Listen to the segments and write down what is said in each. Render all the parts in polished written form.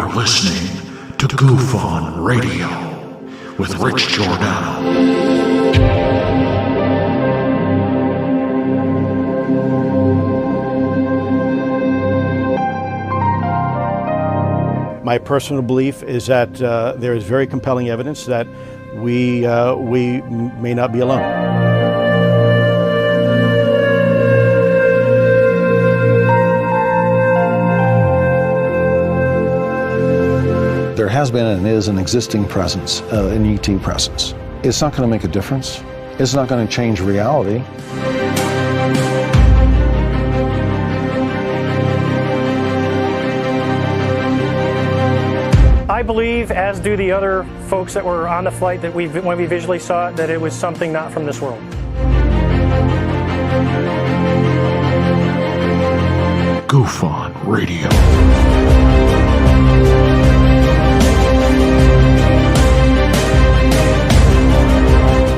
are listening to Goof On Radio with Rich Giordano. My personal belief is that there is very compelling evidence that we may not be alone. There has been and is an existing presence, an ET presence. It's not going to make a difference. It's not going to change reality. I believe, as do the other folks that were on the flight, that when we visually saw it, that it was something not from this world. Goof On Radio.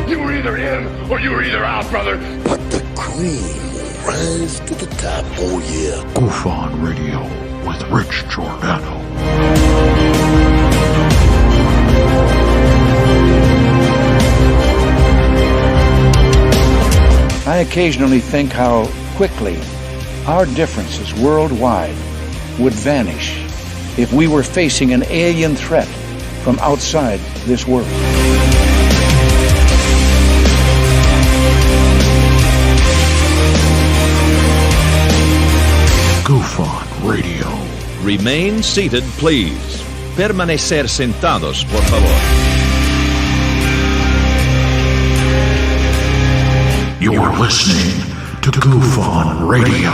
You were either in or you were either out, brother. But the cream will rise to the top, oh yeah. Goof On Radio with Rich Giordano. I occasionally think how quickly our differences worldwide would vanish if we were facing an alien threat from outside this world. Goof On Radio. Remain seated, please. Permanecer sentados, por favor. You are listening to Goof On Radio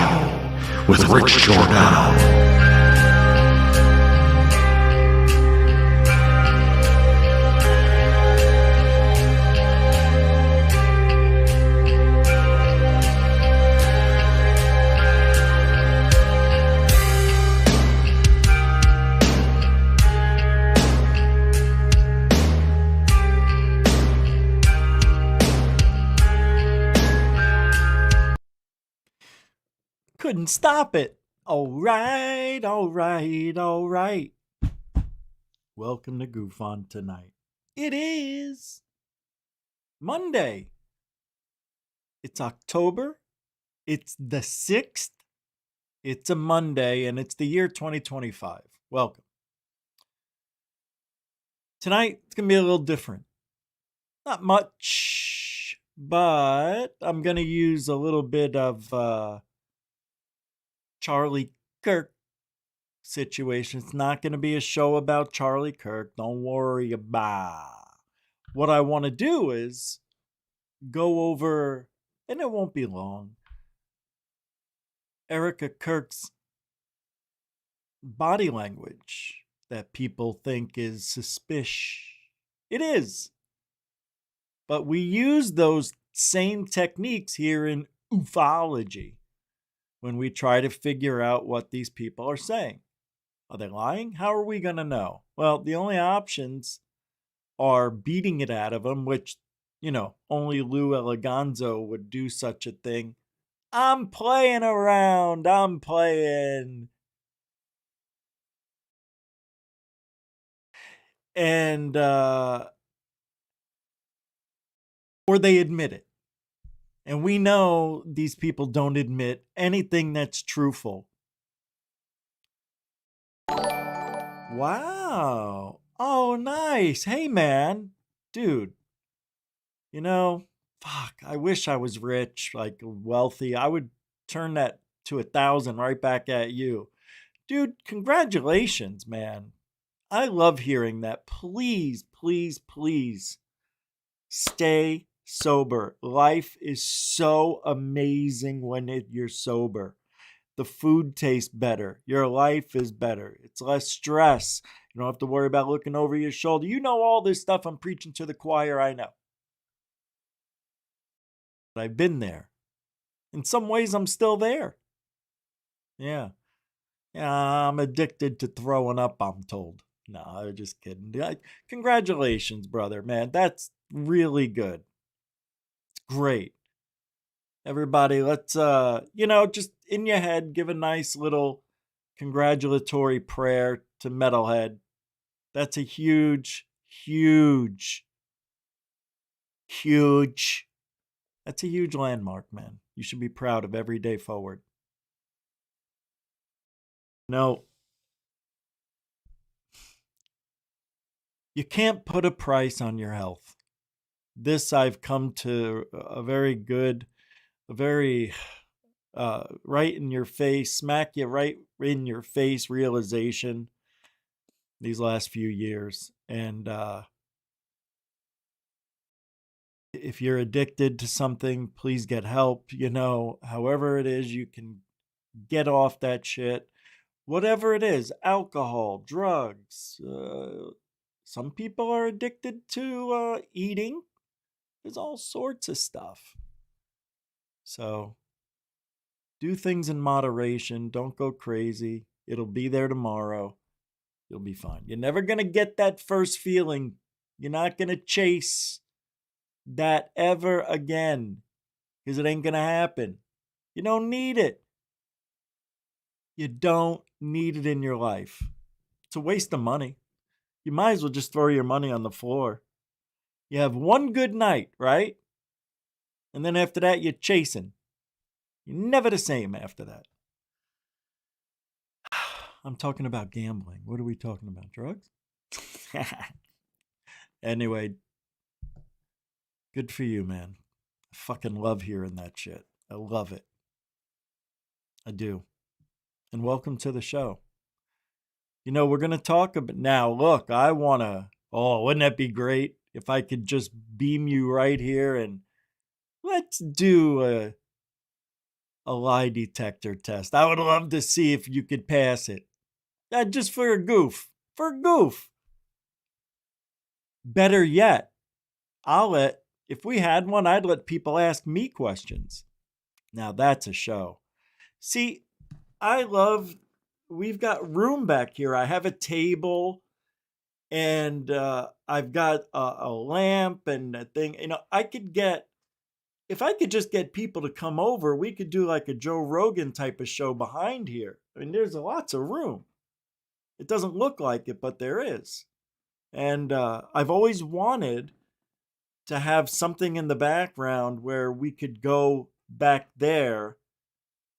with Rich Giordano. Couldn't stop it. All right. Welcome to Goof On tonight. It is Monday. It's October. It's the 6th. It's a Monday, and it's the year 2025. Welcome. Tonight, it's going to be a little different. Not much, but I'm going to use a little bit of Charlie Kirk situation. It's not going to be a show about Charlie Kirk. Don't worry about. What I want to do is go over, and it won't be long, Erika Kirk's body language that people think is suspicious. It is. But we use those same techniques here in ufology when we try to figure out what these people are saying. Are they lying? How are we going to know? Well, the only options are beating it out of them, which, only Lou Eleganzo would do such a thing. I'm playing around. I'm playing. And, or they admit it. And we know these people don't admit anything that's truthful. Wow. Oh, nice. Hey, man. Dude. Fuck, I wish I was rich, like wealthy. I would turn that to 1,000 right back at you. Dude, congratulations, man. I love hearing that. Please, please, please stay sober. Life is so amazing when you're sober. The food tastes better. Your life is better. It's less stress. You don't have to worry about looking over your shoulder. You know all this stuff I'm preaching to the choir, I know. But I've been there. In some ways, I'm still there. Yeah. I'm addicted to throwing up, I'm told. No, I'm just kidding. Congratulations, brother, man. That's really good. Great. Everybody, let's, just in your head, give a nice little congratulatory prayer to Metalhead. That's a huge, huge, huge. That's a huge landmark, man. You should be proud of every day forward. No. You can't put a price on your health. This I've come to a very right in your face, smack you right in your face realization these last few years. And if you're addicted to something, please get help. However it is, you can get off that shit. Whatever it is, alcohol, drugs. Some people are addicted to eating. There's all sorts of stuff. So do things in moderation. Don't go crazy. It'll be there tomorrow. You'll be fine. You're never going to get that first feeling. You're not going to chase that ever again because it ain't going to happen. You don't need it. You don't need it in your life. It's a waste of money. You might as well just throw your money on the floor. You have one good night, right? And then after that, you're chasing. You're never the same after that. I'm talking about gambling. What are we talking about? Drugs? Anyway, good for you, man. I fucking love hearing that shit. I love it. I do. And welcome to the show. We're going to talk about now. Look, wouldn't that be great if I could just beam you right here and let's do a lie detector test. I would love to see if you could pass it. Just for a goof. For a goof. Better yet, if we had one, I'd let people ask me questions. Now that's a show. See, we've got room back here. I have a table and I've got a lamp and a thing. If I could just get people to come over, we could do like a Joe Rogan type of show behind here. I mean, there's lots of room. It doesn't look like it, but there is. And I've always wanted to have something in the background where we could go back there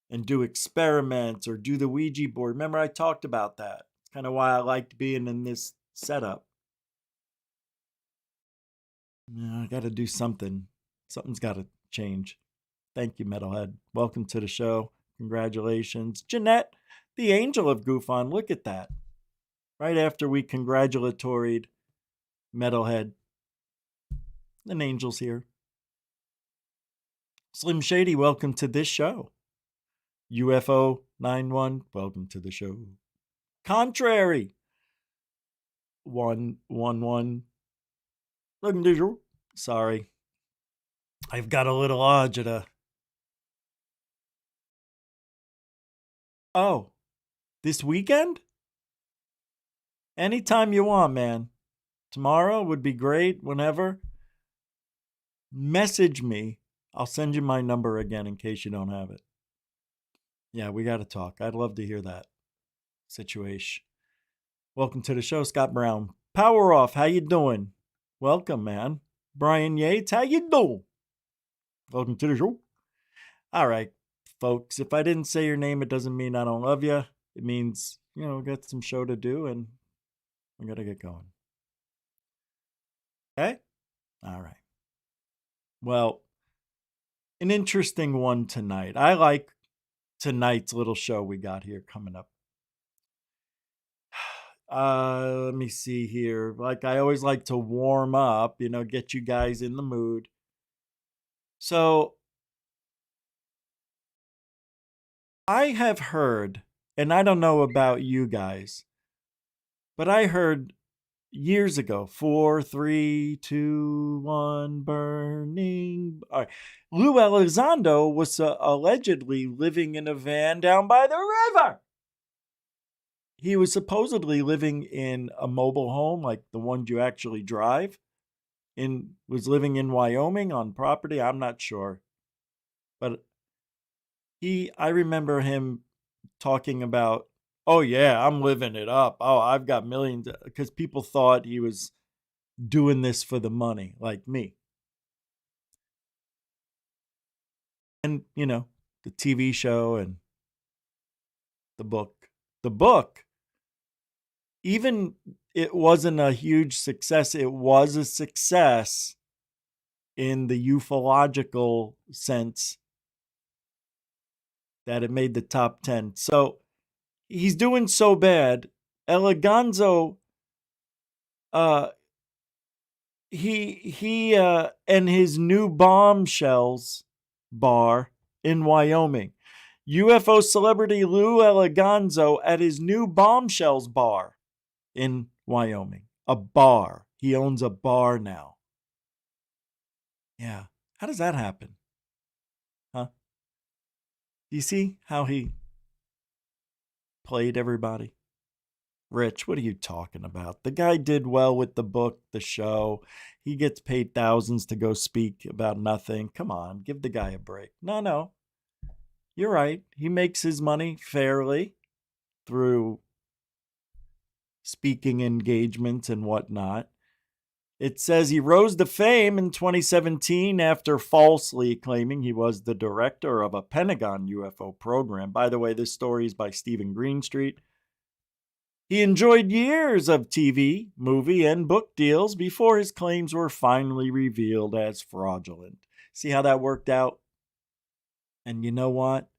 and do experiments or do the Ouija board. Remember, I talked about that. It's kind of why I liked being in this setup. I got to do something. Something's got to change. Thank you, Metalhead. Welcome to the show. Congratulations. Jeanette, the angel of Goof On. Look at that. Right after we congratulatoried Metalhead. An angel's here. Slim Shady, welcome to this show. UFO 91, welcome to the show. Contrary 111, welcome to the show. Sorry, I've got a little agita. Oh, this weekend? Anytime you want, man. Tomorrow would be great, whenever. Message me. I'll send you my number again in case you don't have it. Yeah, we got to talk. I'd love to hear that situation. Welcome to the show, Scott Brown. Power Off, how you doing? Welcome, man. Brian Yates, how you doing? Welcome to the show. All right, folks. If I didn't say your name, it doesn't mean I don't love you. It means, we got some show to do, and we got to get going. Okay? All right. Well, an interesting one tonight. I like tonight's little show we got here coming up. Let me see here. Like I always like to warm up, get you guys in the mood. So I have heard, and I don't know about you guys, but I heard years ago, 4, 3, 2, 1, burning. All right. Lou Elizondo was allegedly living in a van down by the river. He was supposedly living in a mobile home, like the ones you actually drive. Was living in Wyoming on property. I'm not sure. But I remember him talking about Oh, yeah, I'm living it up. Oh, I've got millions. Because people thought he was doing this for the money, like me. And, the TV show and the book. The book, even it wasn't a huge success. It was a success in the ufological sense that it made the top 10. So he's doing so bad. Eleganzo, he and his new bombshells bar in Wyoming. UFO celebrity Lou Eleganzo at his new bombshells bar in Wyoming. A bar. He owns a bar now. Yeah. How does that happen? Huh? Do you see how he played everybody? Rich, what are you talking about? The guy did well with the book, the show. He gets paid thousands to go speak about nothing. Come on, give the guy a break. No. You're right. He makes his money fairly through speaking engagements and whatnot. It says he rose to fame in 2017 after falsely claiming he was the director of a Pentagon UFO program. By the way, this story is by Stephen Greenstreet. He enjoyed years of TV, movie, and book deals before his claims were finally revealed as fraudulent. See how that worked out? And you know what?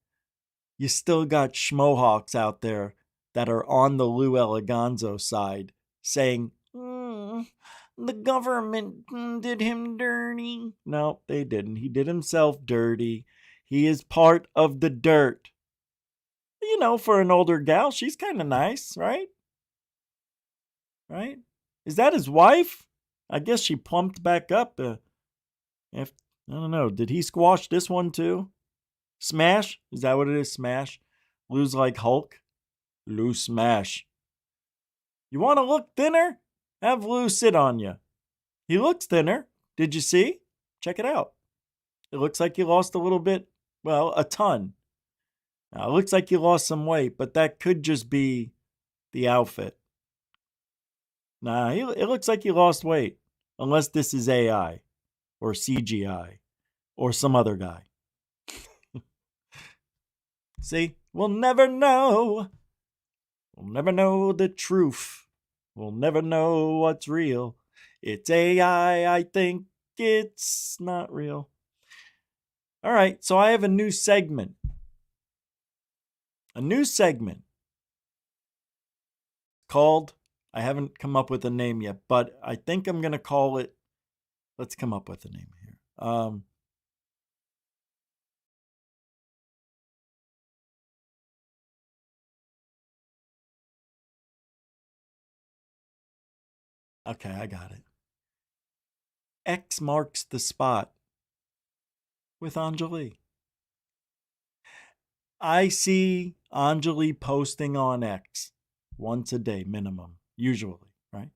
You still got schmohawks out there that are on the Lou Eleganzo side saying, the government did him dirty. No, they didn't. He did himself dirty. He is part of the dirt. For an older gal, she's kind of nice, right? Right? Is that his wife? I guess she plumped back up. I don't know. Did he squash this one too? Smash? Is that what it is? Smash? Lou's like Hulk? Lou smash. You want to look thinner? Have Lou sit on you. He looks thinner. Did you see? Check it out. It looks like he lost a little bit. Well, a ton. Now, it looks like he lost some weight, but that could just be the outfit. Nah, it looks like he lost weight. Unless this is AI or CGI or some other guy. See? We'll never know. We'll never know the truth. We'll never know what's real. It's AI, I think it's not real. All right, so I have a new segment. A new segment called, I haven't come up with a name yet, but I think I'm going to call it, let's come up with a name here. Okay, I got it. X marks the spot with Anjali. I see Anjali posting on X once a day minimum, usually, right?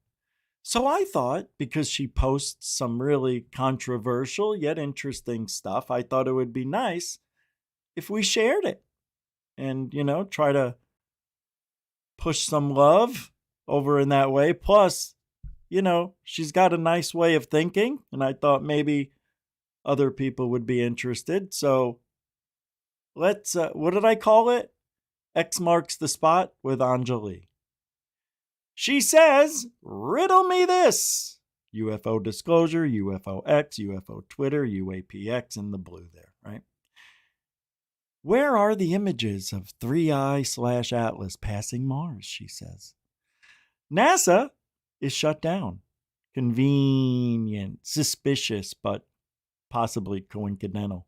So I thought, because she posts some really controversial yet interesting stuff, I thought it would be nice if we shared it and, try to push some love over in that way. Plus, she's got a nice way of thinking, and I thought maybe other people would be interested. So let's, what did I call it? X marks the spot with Anjali. She says, riddle me this. UFO disclosure, UFO X, UFO Twitter, UAPX in the blue there, right? Where are the images of 3I/Atlas passing Mars, she says. NASA is shut down. Convenient, suspicious, but possibly coincidental.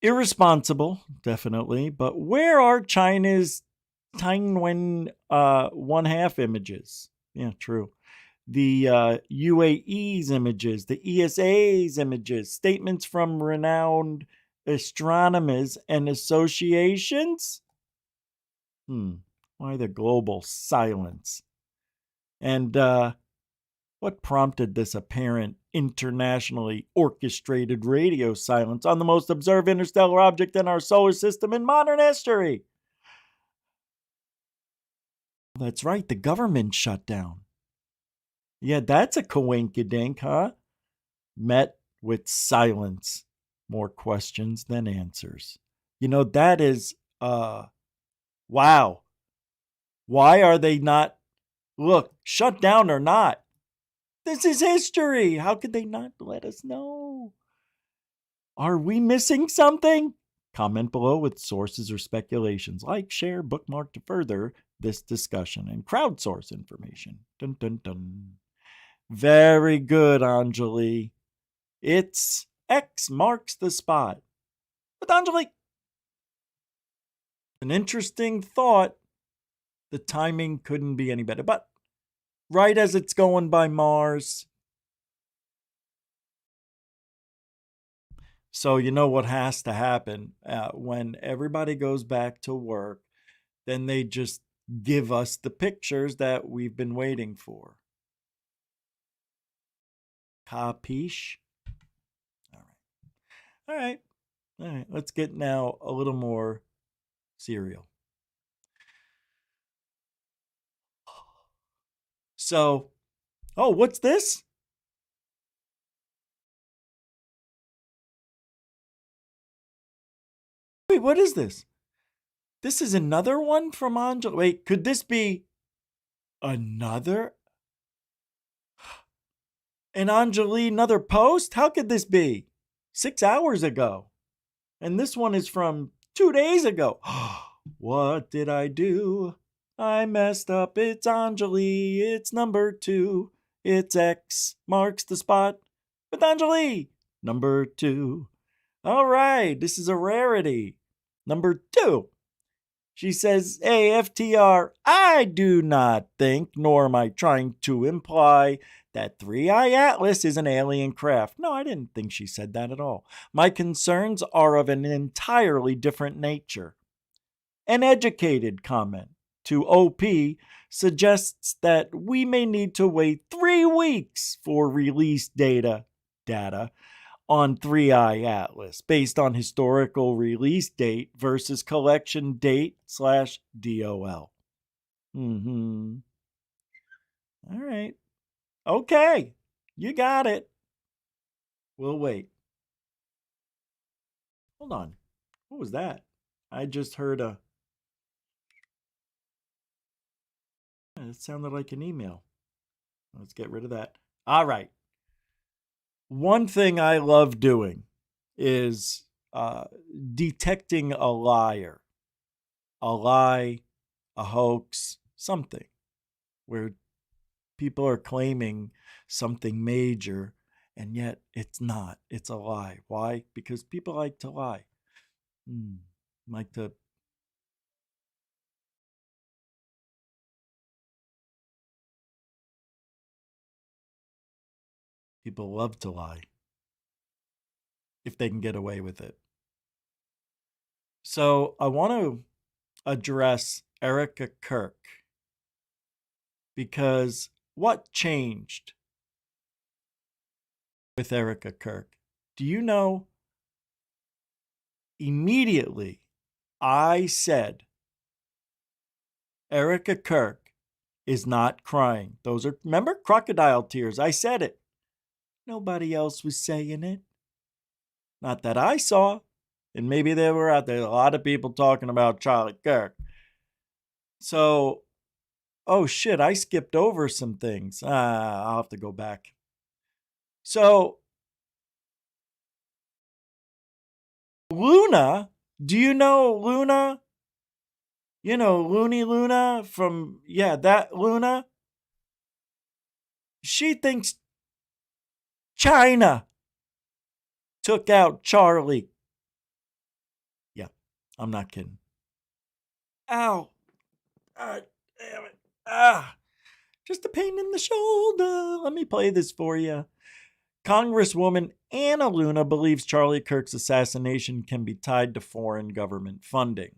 Irresponsible, definitely, but where are China's Tianwen 1/2 images? Yeah, true. The UAE's images, the ESA's images, statements from renowned astronomers and associations? Why the global silence? And what prompted this apparent internationally orchestrated radio silence on the most observed interstellar object in our solar system in modern history? That's right, the government shut down. Yeah, that's a coinkydink, huh? Met with silence. More questions than answers. You know, that is, wow. Why are they not, look, shut down or not? This is history. How could they not let us know? Are we missing something? Comment below with sources or speculations. Like, share, bookmark to further this discussion and crowdsource information. Dun, dun, dun. Very good, Anjali. It's X marks the spot. But Anjali, an interesting thought. The timing couldn't be any better. But right as it's going by Mars. So you know what has to happen when everybody goes back to work, then they just give us the pictures that we've been waiting for. Capiche? All right. Let's get now a little more serial. So, oh, what's this? Wait, what is this? This is another one from Angela. Wait, could this be another? An Anjali, another post? How could this be? 6 hours ago. And this one is from 2 days ago. What did I do? I messed up. It's Anjali. It's number 2. It's X marks the spot with Anjali. Number 2. All right. This is a rarity. Number 2. She says, hey, FTR, I do not think, nor am I trying to imply, that 3i Atlas is an alien craft. No, I didn't think she said that at all. My concerns are of an entirely different nature. An educated comment to OP suggests that we may need to wait 3 weeks for release data on 3i Atlas based on historical release date versus collection date /DOL. All right. Okay. You got it. We'll wait. Hold on. What was that? I just heard a... It sounded like an email. Let's get rid of that. All right. One thing I love doing is detecting a liar, a lie, a hoax, something where people are claiming something major and yet it's not. It's a lie. Why? Because people like to lie. Like to... People love to lie if they can get away with it. So I want to address Erika Kirk because what changed with Erika Kirk? Do you know? Immediately, I said, Erika Kirk is not crying. Those are, remember, crocodile tears. I said it. Nobody else was saying it. Not that I saw. And maybe they were out there. A lot of people talking about Charlie Kirk. So, oh shit, I skipped over some things. I'll have to go back. So, Luna, do you know Luna? You know, Looney Luna from, yeah, that Luna. She thinks China took out Charlie. Yeah, I'm not kidding. Ow. Damn it. Just a pain in the shoulder. Let me play this for you. Congresswoman Anna Luna believes Charlie Kirk's assassination can be tied to foreign government funding.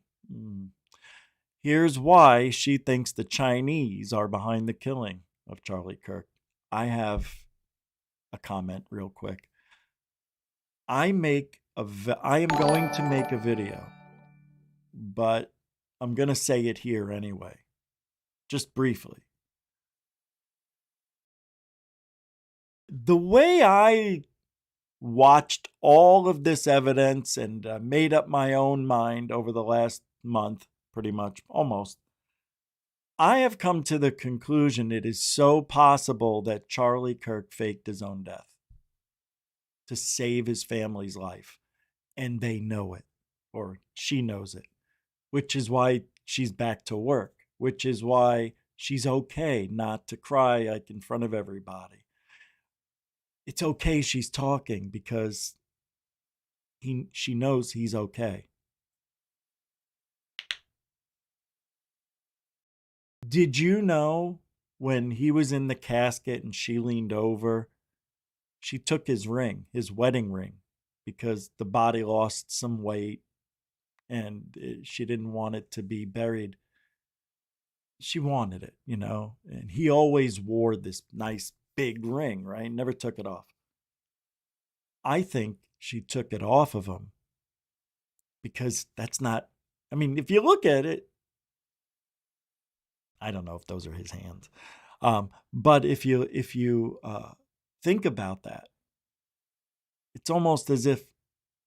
Here's why she thinks the Chinese are behind the killing of Charlie Kirk. I have a comment real quick. I am going to make a video, but I'm going to say it here anyway, just briefly. The way I watched all of this evidence and made up my own mind over the last month, pretty much, almost, I have come to the conclusion it is so possible that Charlie Kirk faked his own death to save his family's life. And they know it, or she knows it, which is why she's back to work, which is why she's okay not to cry like in front of everybody. It's okay she's talking because she knows he's okay. Did you know when he was in the casket and she leaned over, she took his ring, his wedding ring, because the body lost some weight and she didn't want it to be buried. She wanted it, and he always wore this nice big ring, right? Never took it off. I think she took it off of him because that's not, if you look at it, I don't know if those are his hands. But if you think about that, it's almost as if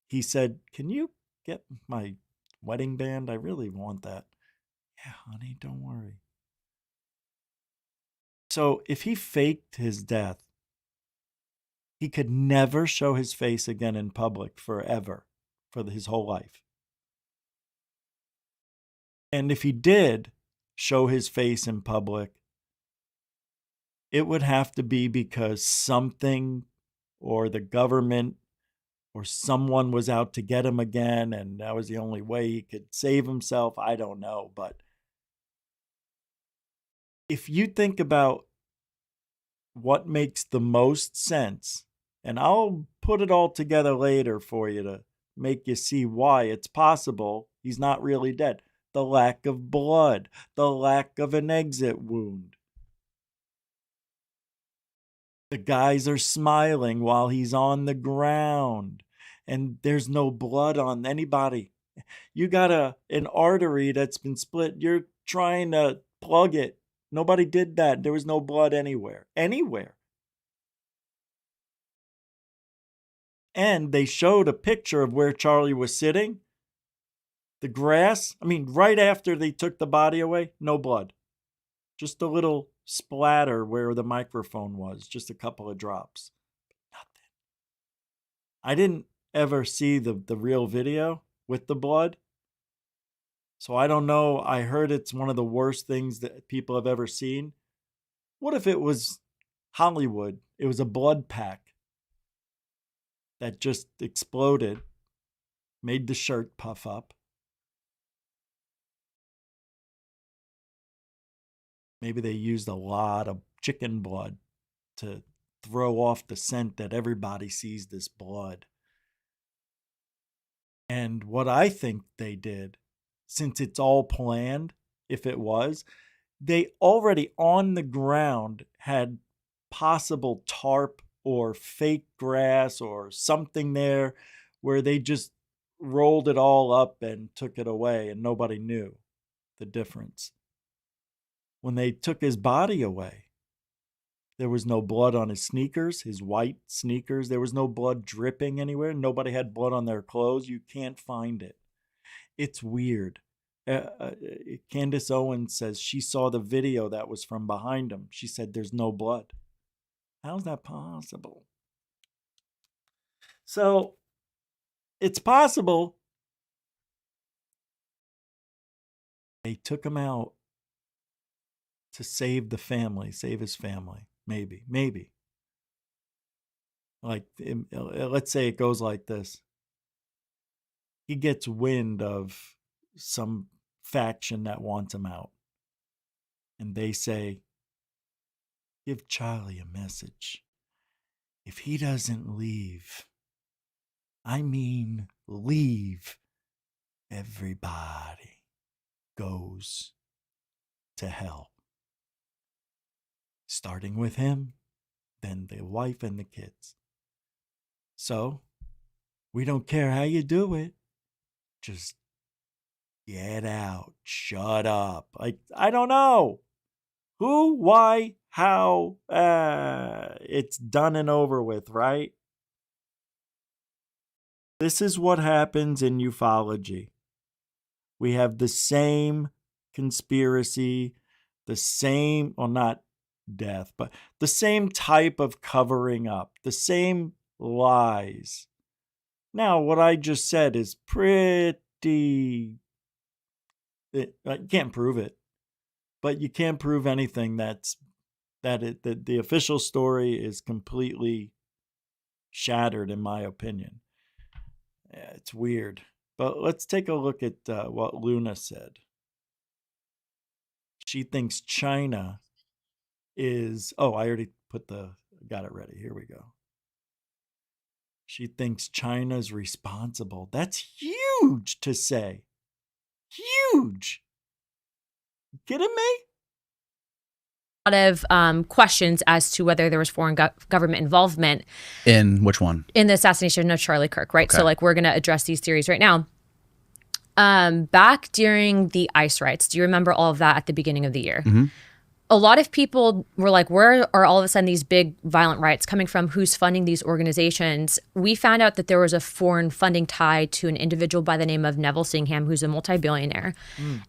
he said, "Can you get my wedding band? I really want that." "Yeah, honey, don't worry." So if he faked his death, he could never show his face again in public forever, for his whole life. And if he did show his face in public, it would have to be because something or the government or someone was out to get him again, and that was the only way he could save himself. I don't know. But if you think about what makes the most sense, and I'll put it all together later for you to make you see why it's possible he's not really dead. The lack of blood, the lack of an exit wound. The guys are smiling while he's on the ground, and there's no blood on anybody. You got an artery that's been split. You're trying to plug it. Nobody did that. There was no blood anywhere. Anywhere. And they showed a picture of where Charlie was sitting. The grass, right after they took the body away, no blood. Just a little splatter where the microphone was, just a couple of drops. Nothing. I didn't ever see the real video with the blood. So I don't know. I heard it's one of the worst things that people have ever seen. What if it was Hollywood? It was a blood pack that just exploded, made the shirt puff up. Maybe they used a lot of chicken blood to throw off the scent that everybody sees this blood. And what I think they did, since it's all planned, if it was, they already on the ground had possible tarp or fake grass or something there where they just rolled it all up and took it away and nobody knew the difference. When they took his body away, there was no blood on his sneakers, his white sneakers. There was no blood dripping anywhere. Nobody had blood on their clothes. You can't find it. It's weird. Candace Owens says she saw the video that was from behind him. She said there's no blood. How's that possible? So it's possible they took him out to save the family, save his family. Maybe. Like, let's say it goes like this. He gets wind of some faction that wants him out. And they say, give Charlie a message. If he doesn't leave, leave, everybody goes to hell. Starting with him, then the wife and the kids. So, we don't care how you do it. Just get out. Shut up. I don't know. Who, why, how? It's done and over with, right? This is what happens in ufology. We have the same conspiracy, the same, well, not death, but the same type of covering up, the same lies. Now, what I just said is pretty. You can't prove it, but you can't prove anything that the official story is completely shattered, in my opinion. Yeah, it's weird. But let's take a look at what Luna said. She thinks China is. Oh, I already got it ready. Here we go. She thinks China's responsible. That's huge to say. Huge. You kidding me? A lot of questions as to whether there was foreign government involvement. In which one? In the assassination of Charlie Kirk, right? Okay. So like we're going to address these theories right now. Back during the ICE riots, do you remember all of that at the beginning of the year? Mm-hmm. A lot of people were like, where are all of a sudden these big violent riots coming from? Who's funding these organizations? We found out that there was a foreign funding tied to an individual by the name of Neville Singham, who's a multi-billionaire.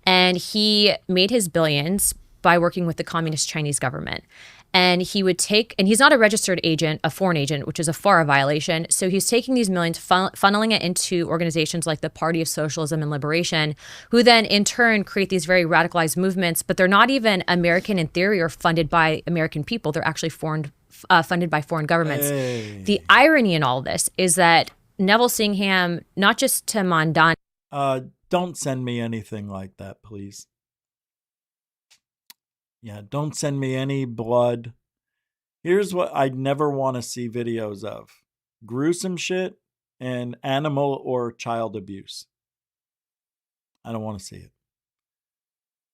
And he made his billions by working with the communist Chinese government. And he would take, and he's not a registered agent, a foreign agent, which is a FARA violation. So he's taking these millions, funneling it into organizations like the Party of Socialism and Liberation, who then in turn create these very radicalized movements, but they're not even American in theory or funded by American people. They're actually funded by foreign governments. Hey. The irony in all this is that Neville Singham, not just to Mandani. Don't send me anything like that, please. Yeah, don't send me any blood. Here's what I'd never want to see videos of. Gruesome shit and animal or child abuse. I don't want to see it.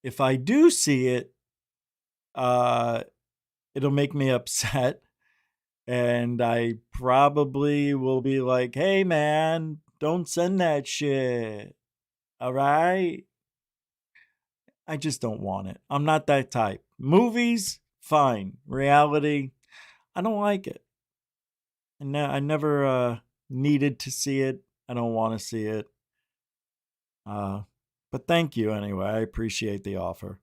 If I do see it, it'll make me upset. And I probably will be like, hey man, don't send that shit. All right? I just don't want it. I'm not that type. Movies, fine. Reality, I don't like it. And I never needed to see it. I don't want to see it. But thank you anyway. I appreciate the offer.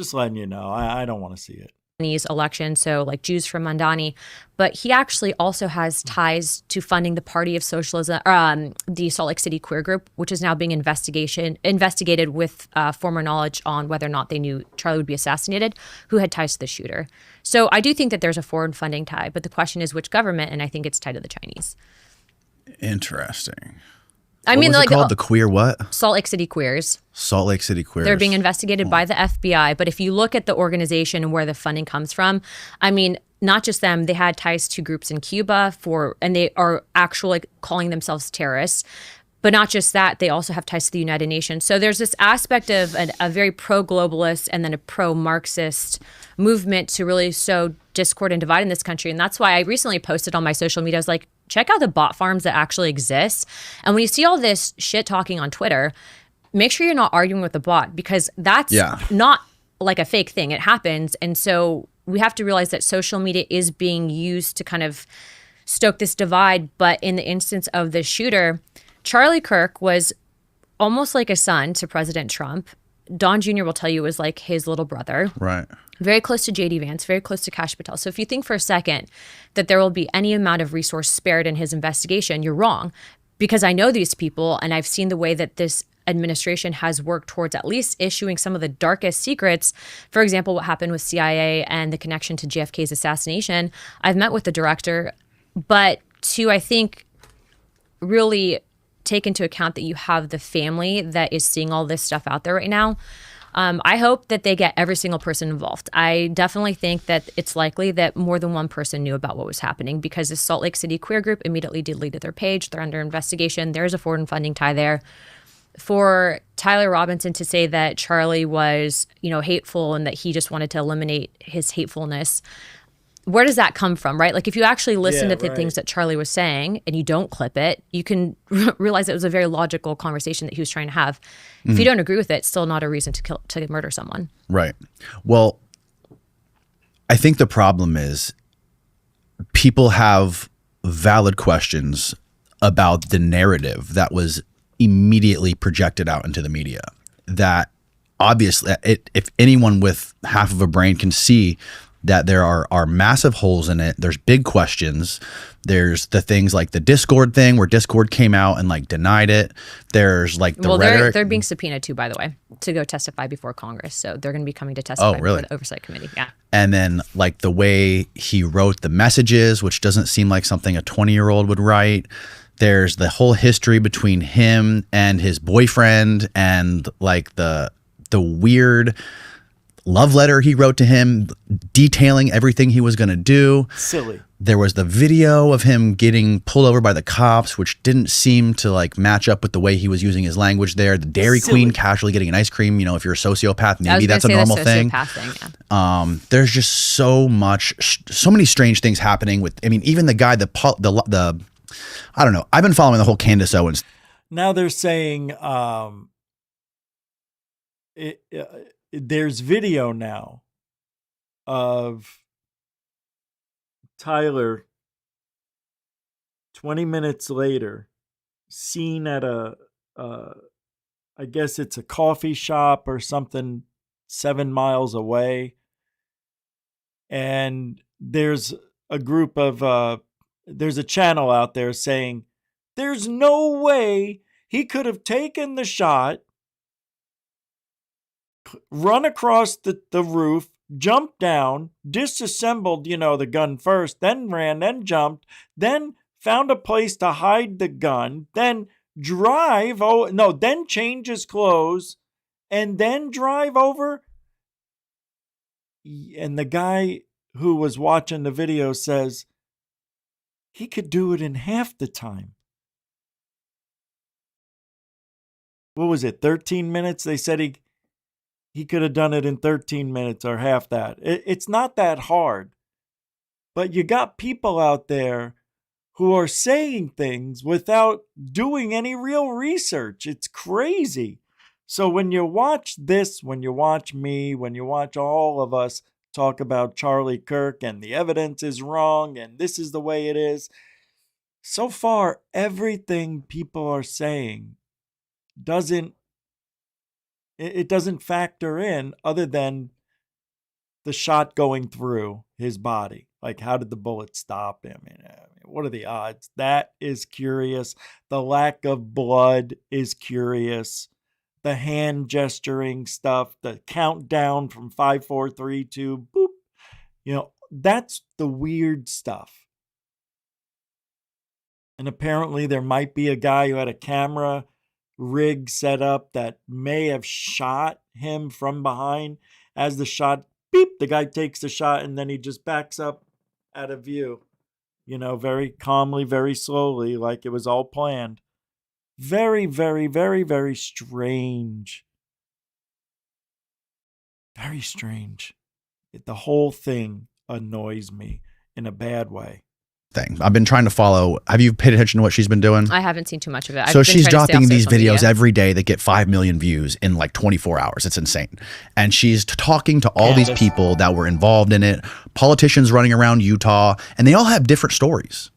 Just letting you know, I don't want to see it. Election, so like Jews from Mandani, but he actually also has ties to funding the Party of Socialism, the Salt Lake City queer group, which is now being investigated with former knowledge on whether or not they knew Charlie would be assassinated, who had ties to the shooter. So I do think that there's a foreign funding tie, but the question is which government, and I think it's tied to the Chinese. Interesting. I mean, what was like it called? The queer what? Salt Lake City Queers. Salt Lake City Queers. They're being investigated by the FBI. But if you look at the organization and where the funding comes from, I mean, not just them, they had ties to groups in Cuba and they are actually calling themselves terrorists. But not just that, they also have ties to the United Nations. So there's this aspect of a very pro-globalist and then a pro-Marxist movement to really sow discord and divide in this country. And that's why I recently posted on my social media, I was like, check out the bot farms that actually exist. And when you see all this shit talking on Twitter, make sure you're not arguing with the bot, because that's not like a fake thing. It happens. And so we have to realize that social media is being used to kind of stoke this divide. But in the instance of the shooter, Charlie Kirk was almost like a son to President Trump. Don Jr. will tell you was like his little brother. Right. Very close to J.D. Vance, very close to Kash Patel. So if you think for a second that there will be any amount of resource spared in his investigation, you're wrong. Because I know these people and I've seen the way that this administration has worked towards at least issuing some of the darkest secrets. For example, what happened with CIA and the connection to JFK's assassination. I've met with the director, but to, I think, really take into account that you have the family that is seeing all this stuff out there right now. I hope that they get every single person involved. I definitely think that it's likely that more than one person knew about what was happening, because the Salt Lake City queer group immediately deleted their page. They're under investigation. There's a foreign funding tie there. For Tyler Robinson to say that Charlie was, hateful and that he just wanted to eliminate his hatefulness, where does that come from, right? Like if you actually listen Yeah, to the things right. that Charlie was saying and you don't clip it, you can realize it was a very logical conversation that he was trying to have. If you don't agree with it, it's still not a reason to murder someone. Right. Well, I think the problem is people have valid questions about the narrative that was immediately projected out into the media. That obviously, if anyone with half of a brain can see that there are massive holes in it, there's big questions. There's the things like the Discord thing where Discord came out and like denied it. There's like the rhetoric. They're being subpoenaed too, by the way, to go testify before Congress. So they're going to be coming to testify before the Oversight Committee. Yeah. And then like the way he wrote the messages, which doesn't seem like something a 20-year-old would write. There's the whole history between him and his boyfriend and like the weird love letter he wrote to him detailing everything he was going to do. Silly. There was the video of him getting pulled over by the cops, which didn't seem to like match up with the way he was using his language there. The Dairy Queen casually getting an ice cream. You know, if you're a sociopath, maybe that's a normal thing. Yeah. There's just so many strange things happening with, I mean, even the guy, the I don't know. I've been following the whole Candace Owens. Now they're saying there's video now of Tyler 20 minutes later seen at I guess it's a coffee shop or something 7 miles away. And there's a group of there's a channel out there saying there's no way he could have taken the shot, run across the roof, jumped down, disassembled, the gun first, then ran, then jumped, then found a place to hide the gun, then then change his clothes, and then drive over. And the guy who was watching the video says he could do it in half the time. What was it, 13 minutes? They said he could have done it in 13 minutes or half that. It's not that hard. But you got people out there who are saying things without doing any real research. It's crazy. So when you watch this, when you watch me, when you watch all of us talk about Charlie Kirk and the evidence is wrong and this is the way it is, so far everything people are saying doesn't factor in other than the shot going through his body. Like, how did the bullet stop him? I mean, what are the odds? That is curious. The lack of blood is curious. The hand gesturing stuff, the countdown from 5, 4, 3, 2, boop. That's the weird stuff. And apparently there might be a guy who had a camera rig set up that may have shot him from behind. As the shot, beep, the guy takes the shot and then he just backs up out of view, very calmly, very slowly, like it was all planned. Very, very, very, very strange. Very strange. The whole thing annoys me in a bad way. Thing. I've been trying to follow. Have you paid attention to what she's been doing? I haven't seen too much of it. So she's dropping these videos every day that get 5 million views in like 24 hours. It's insane. And she's talking to all these people that were involved in it, politicians running around Utah, and they all have different stories.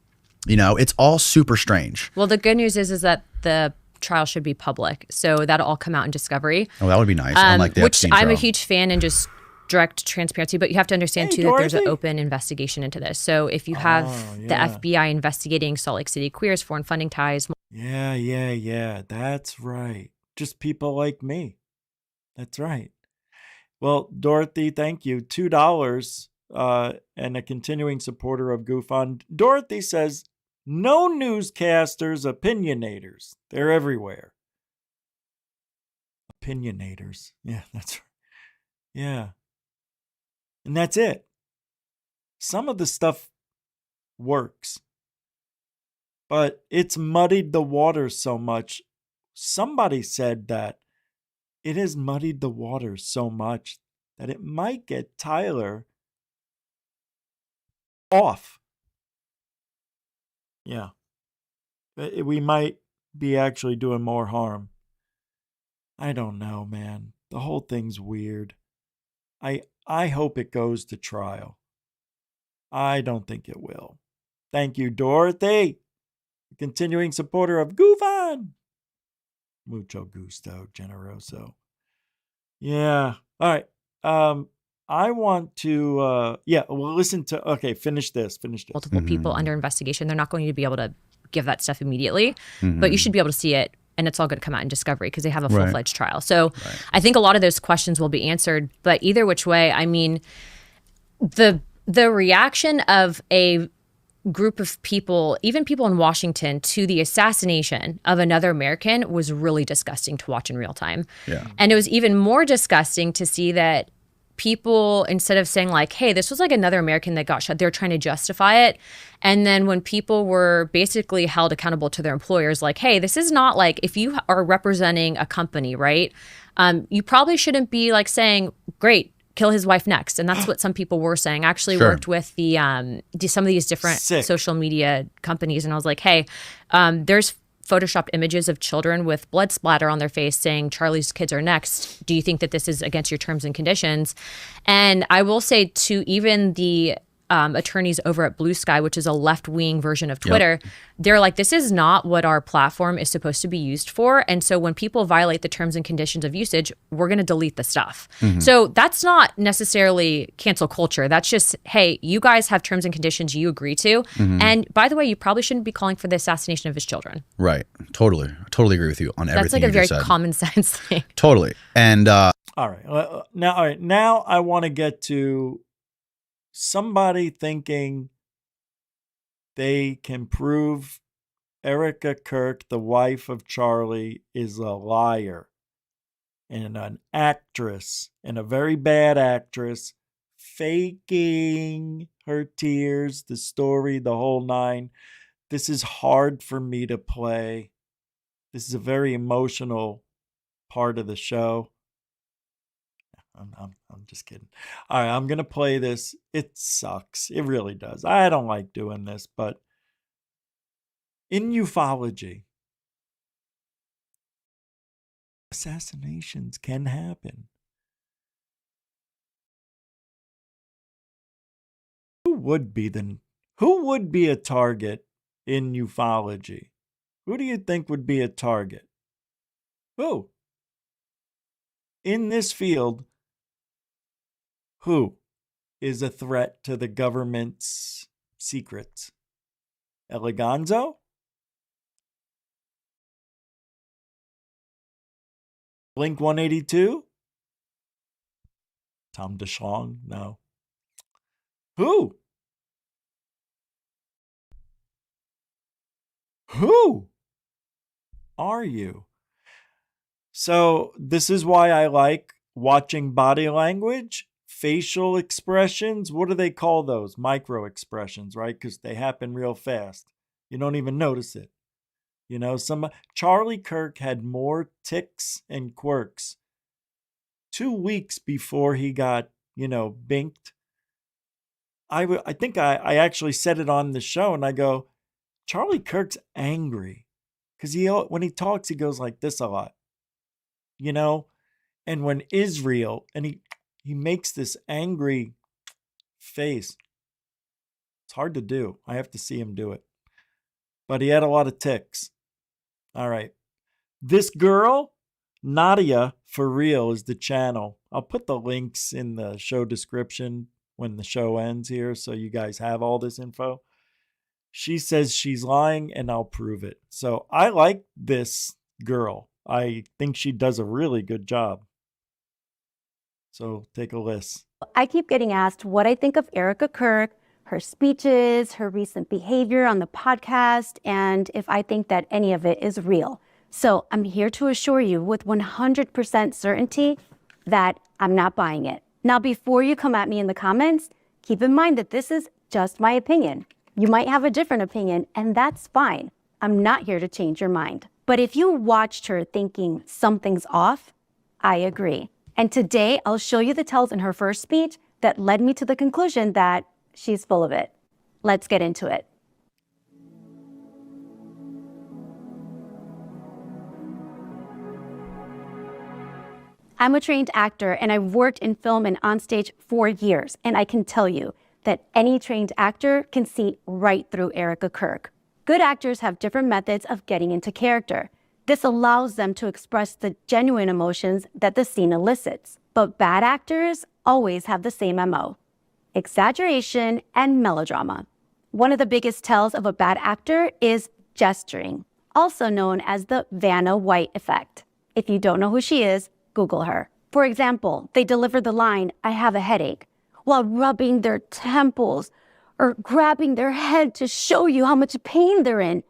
It's all super strange. Well, the good news is that the trial should be public. So that'll all come out in Discovery. Oh, that would be nice. Unlike the which Epstein I'm trial. a huge fan and just direct transparency, but you have to understand too that there's an open investigation into this. So if you have the FBI investigating Salt Lake City queers, foreign funding ties. Yeah. That's right. Just people like me. That's right. Well, Dorothy, thank you. $2 and a continuing supporter of Goof On. Dorothy says, no newscasters, opinionators. They're everywhere. Opinionators. Yeah, that's right. Yeah. And that's it. Some of the stuff works, but it's muddied the waters so much. Somebody said that it has muddied the waters so much that it might get Tyler off. Yeah. We might be actually doing more harm. I don't know, man. The whole thing's weird. I hope it goes to trial. I don't think it will. Thank you, Dorothy, continuing supporter of Goof On. Mucho gusto, generoso. Yeah. All right. I want to, well, listen to, okay, finish this. Multiple people under investigation. They're not going to be able to give that stuff immediately, but you should be able to see it, and it's all going to come out in discovery because they have a full-fledged trial. So I think a lot of those questions will be answered, but either which way, I mean, the reaction of a group of people, even people in Washington, to the assassination of another American was really disgusting to watch in real time. Yeah. And it was even more disgusting to see that people, instead of saying like, hey, this was like another American that got shot, they're trying to justify it. And then when people were basically held accountable to their employers, like, hey, this is not like, if you are representing a company, right? You probably shouldn't be like saying, great, kill his wife next. And that's what some people were saying. I actually worked with the some of these different social media companies, and I was like, hey, there's photoshopped images of children with blood splatter on their face saying Charlie's kids are next. Do you think that this is against your terms and conditions? And I will say to even the attorneys over at Blue Sky, which is a left-wing version of Twitter, they're like, this is not what our platform is supposed to be used for. And so when people violate the terms and conditions of usage, we're going to delete the stuff. So that's not necessarily cancel culture. That's just, hey, you guys have terms and conditions you agree to. And by the way, you probably shouldn't be calling for the assassination of his children. Right. Totally agree with you on everything. That's like a very common sense thing. Totally. And all right. Now I want to get to somebody thinking they can prove Erika Kirk, the wife of Charlie, is a liar and an actress, and a very bad actress, faking her tears, the story, the whole nine. This is hard for me to play. This is a very emotional part of the show. I'm just kidding. All right, I'm going to play this. It sucks. It really does. I don't like doing this, but in ufology, assassinations can happen. Who would be a target in ufology? Who do you think would be a target? Who? In this field, who is a threat to the government's secrets? Eleganzo? Blink 182? Tom DeShlong? No. Who? Who are you? So this is why I like watching body language, facial expressions. What do they call those? Micro expressions, right? Because they happen real fast. You don't even notice it. You know, Charlie Kirk had more tics and quirks 2 weeks before he got, binked. I think I actually said it on the show, and I go, Charlie Kirk's angry because when he talks, he goes like this a lot, and when Israel, and he makes this angry face. It's hard to do. I have to see him do it, but he had a lot of tics. All right. This girl, Nadia For Real, is the channel. I'll put the links in the show description when the show ends here, so you guys have all this info. She says she's lying, and I'll prove it. So I like this girl. I think she does a really good job. So take a listen. I keep getting asked what I think of Erika Kirk, her speeches, her recent behavior on the podcast, and if I think that any of it is real. So I'm here to assure you with 100% certainty that I'm not buying it. Now, before you come at me in the comments, keep in mind that this is just my opinion. You might have a different opinion, and that's fine. I'm not here to change your mind. But if you watched her thinking something's off, I agree. And today, I'll show you the tells in her first speech that led me to the conclusion that she's full of it. Let's get into it. I'm a trained actor and I've worked in film and on stage for years, and I can tell you that any trained actor can see right through Erika Kirk. Good actors have different methods of getting into character. This allows them to express the genuine emotions that the scene elicits. But bad actors always have the same MO: exaggeration and melodrama. One of the biggest tells of a bad actor is gesturing, also known as the Vanna White effect. If you don't know who she is, Google her. For example, they deliver the line, "I have a headache," while rubbing their temples or grabbing their head to show you how much pain they're in.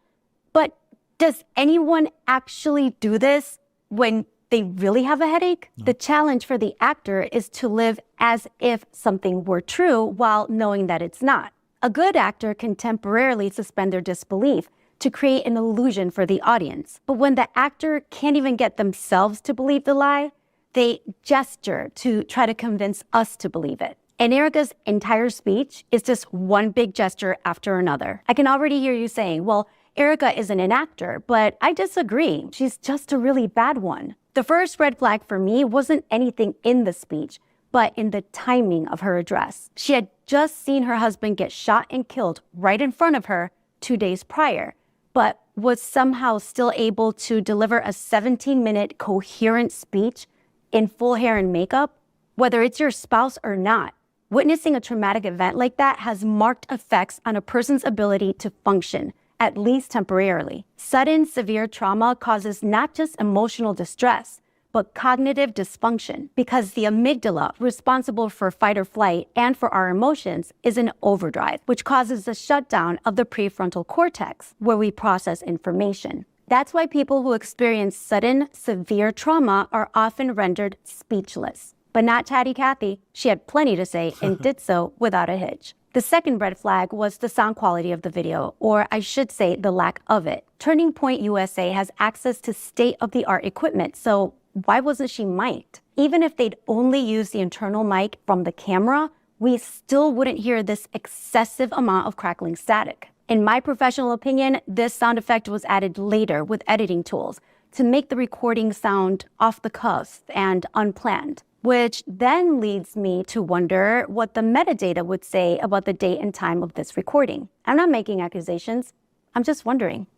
But does anyone actually do this when they really have a headache? No. The challenge for the actor is to live as if something were true while knowing that it's not. A good actor can temporarily suspend their disbelief to create an illusion for the audience. But when the actor can't even get themselves to believe the lie, they gesture to try to convince us to believe it. And Erika's entire speech is just one big gesture after another. I can already hear you saying, well, Erika isn't an actor, but I disagree. She's just a really bad one. The first red flag for me wasn't anything in the speech, but in the timing of her address. She had just seen her husband get shot and killed right in front of her 2 days prior, but was somehow still able to deliver a 17-minute coherent speech in full hair and makeup. Whether it's your spouse or not, witnessing a traumatic event like that has marked effects on a person's ability to function, at least temporarily. Sudden, severe trauma causes not just emotional distress, but cognitive dysfunction, because the amygdala, responsible for fight or flight and for our emotions, is in overdrive, which causes the shutdown of the prefrontal cortex, where we process information. That's why people who experience sudden, severe trauma are often rendered speechless. But not Chatty Cathy. She had plenty to say and did so without a hitch. The second red flag was the sound quality of the video, or I should say the lack of it. Turning Point USA has access to state-of-the-art equipment, so why wasn't she mic'd? Even if they'd only used the internal mic from the camera, we still wouldn't hear this excessive amount of crackling static. In my professional opinion, this sound effect was added later with editing tools to make the recording sound off the cuff and unplanned, which then leads me to wonder what the metadata would say about the date and time of this recording. I'm not making accusations, I'm just wondering.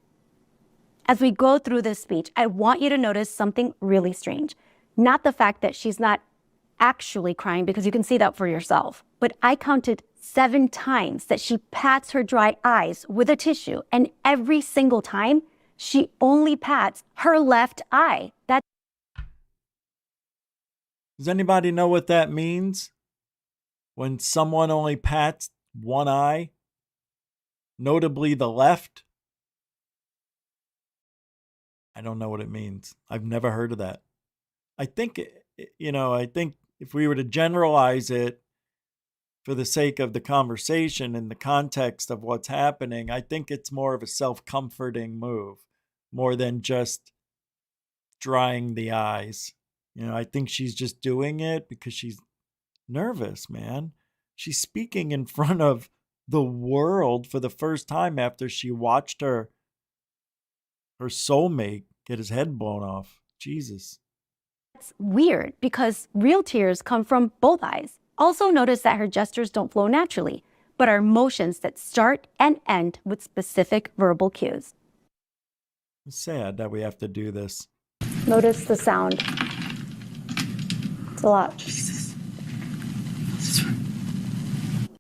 As we go through this speech, I want you to notice something really strange. Not the fact that she's not actually crying, because you can see that for yourself, but I counted 7 times that she pats her dry eyes with a tissue, and every single time, she only pats her left eye. Does anybody know what that means? When someone only pats one eye, notably the left? I don't know what it means. I've never heard of that. I think if we were to generalize it for the sake of the conversation and the context of what's happening, I think it's more of a self-comforting move, more than just drying the eyes. I think she's just doing it because she's nervous, man. She's speaking in front of the world for the first time after she watched her soulmate get his head blown off. Jesus. That's weird because real tears come from both eyes. Also notice that her gestures don't flow naturally, but are motions that start and end with specific verbal cues. It's sad that we have to do this. Notice the sound. It's a lot.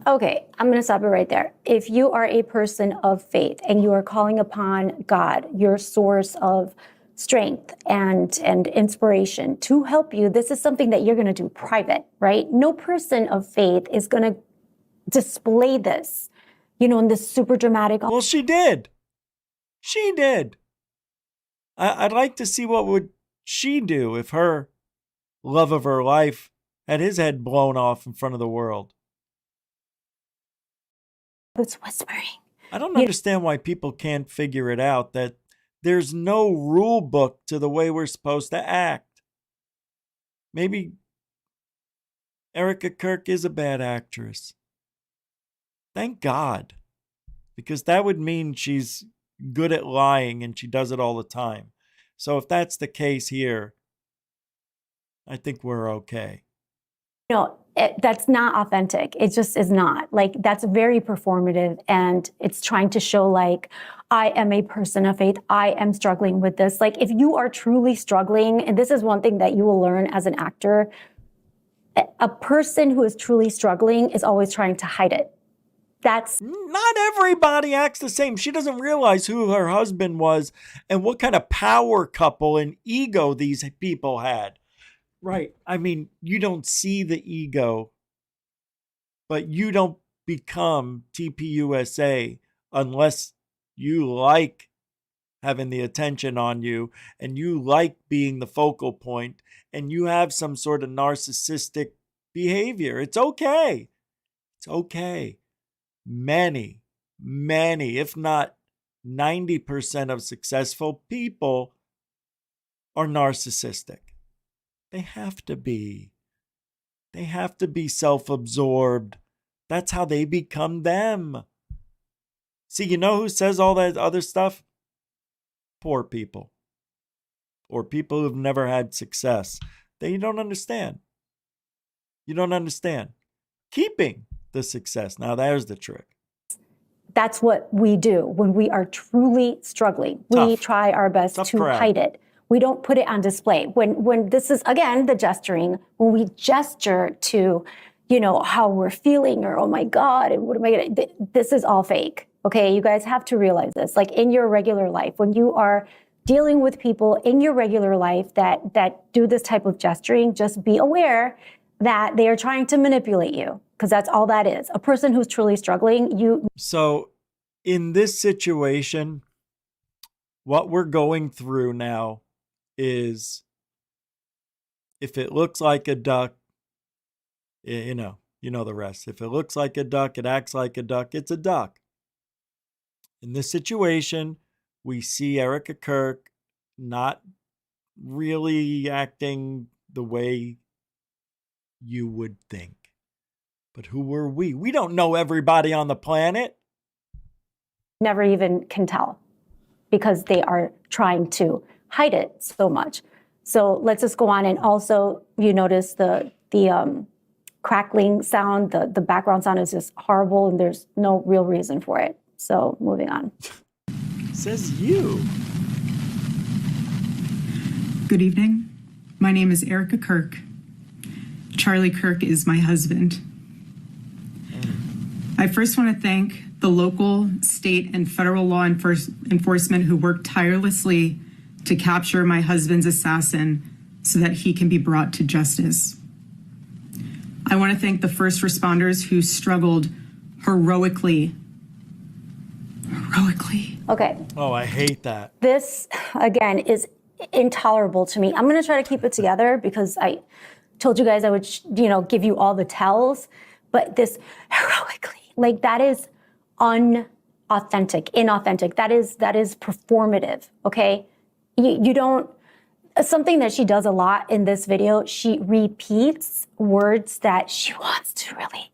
Okay, I'm going to stop it right there. If you are a person of faith and you are calling upon God, your source of strength and inspiration to help you, this is something that you're going to do private, right? No person of faith is going to display this, in this super dramatic. Well, she did. She did. I'd like to see what would she do if her love of her life had his head blown off in front of the world. It's whispering. I don't understand why people can't figure it out, that there's no rule book to the way we're supposed to act. Maybe Erika Kirk is a bad actress. Thank God. because that would mean she's good at lying and she does it all the time. So if that's the case here, I think we're okay. That's not authentic. It just is not. Like, that's very performative, and it's trying to show, like, I am a person of faith. I am struggling with this. Like, if you are truly struggling, and this is one thing that you will learn as an actor, a person who is truly struggling is always trying to hide it. That's not everybody acts the same. She doesn't realize who her husband was and what kind of power couple and ego these people had. Right. I mean, you don't see the ego, but you don't become TPUSA unless you like having the attention on you and you like being the focal point and you have some sort of narcissistic behavior. It's okay. It's okay. Many, if not 90% of successful people are narcissistic. They have to be. They have to be self-absorbed. That's how they become them. See, you know who says all that other stuff? Poor people. Or people who've never had success. You don't understand. You don't understand. Keeping the success. Now, there's the trick. That's what we do when we are truly struggling. We try our best to hide it. We don't put it on display. When this is, again, the gesturing, when we gesture to, how we're feeling, or, oh my God, and what am I going to, this is all fake. Okay, you guys have to realize this. Like, in your regular life, when you are dealing with people in your regular life that do this type of gesturing, just be aware that they are trying to manipulate you, because that's all that is. A person who's truly struggling, So in this situation, what we're going through now is, if it looks like a duck, you know the rest. If it looks like a duck, it acts like a duck, it's a duck. In this situation, we see Erika Kirk not really acting the way you would think. But who were we? We don't know everybody on the planet. never even can tell, because they are trying to hide it so much. So let's just go on. And also, you notice the crackling sound, the background sound is just horrible, and there's no real reason for it. So moving on. Says you. Good evening. My name is Erika Kirk. Charlie Kirk is my husband. I first want to thank the local, state, and federal law enforcement who worked tirelessly to capture my husband's assassin so that he can be brought to justice. I want to thank the first responders who struggled heroically. Okay. Oh, I hate that. This, again, is intolerable to me. I'm going to try to keep it together because I told you guys I would, give you all the tells. But this heroically, like, that is inauthentic. That is performative, okay? You don't, something that she does a lot in this video, she repeats words that she wants to really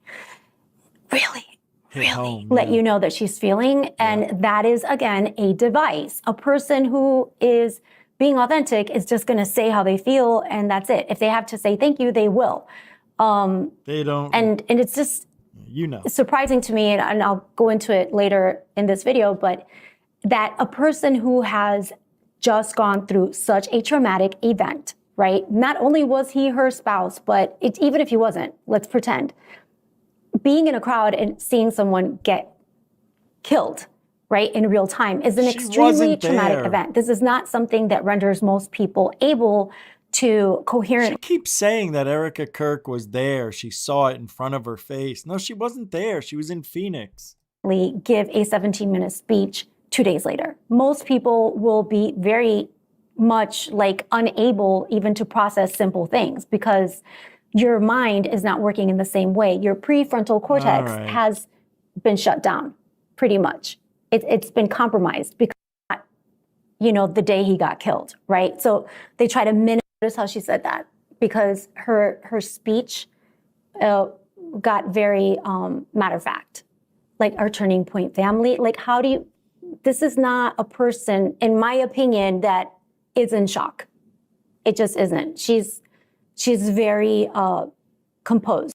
let you know that she's feeling. And that is, again, a device. A person who is being authentic is just going to say how they feel, and that's it. If they have to say thank you, they will. They don't. And it's just surprising to me, and I'll go into it later in this video, but that a person who has just gone through such a traumatic event, right? Not only was he her spouse, but even if he wasn't, let's pretend, being in a crowd and seeing someone get killed, right, in real time is an extremely traumatic event. This is not something that renders most people able to coherently. She keeps saying that Erika Kirk was there. She saw it in front of her face. No, she wasn't there. She was in Phoenix. Give a 17-minute speech 2 days later. Most people will be very much unable even to process simple things because your mind is not working in the same way. Your prefrontal cortex has been shut down, pretty much. It's been compromised because, the day he got killed, right? So they try to minimize how she said that because her speech got very matter of fact. like our Turning Point family. Like, how do you, this is not a person, in my opinion, that is in shock. It just isn't. She's very composed.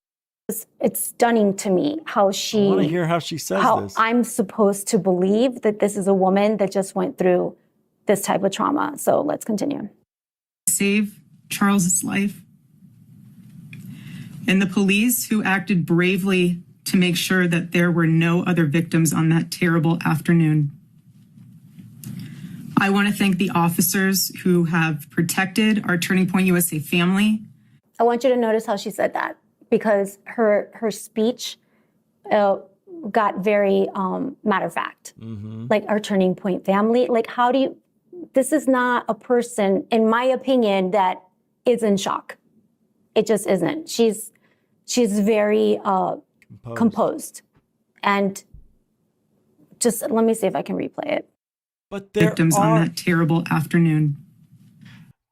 It's stunning to me how she. I want to hear how she says how this. I'm supposed to believe that this is a woman that just went through this type of trauma. So let's continue. Save Charles's life. And the police who acted bravely to make sure that there were no other victims on that terrible afternoon. I want to thank the officers who have protected our Turning Point USA family. I want you to notice how she said that, because her speech got very matter of fact. Like, our Turning Point family. Like, how do you, this is not a person, in my opinion, that is in shock. It just isn't. She's very composed. And just let me see if I can replay it. But there Victims on that terrible afternoon.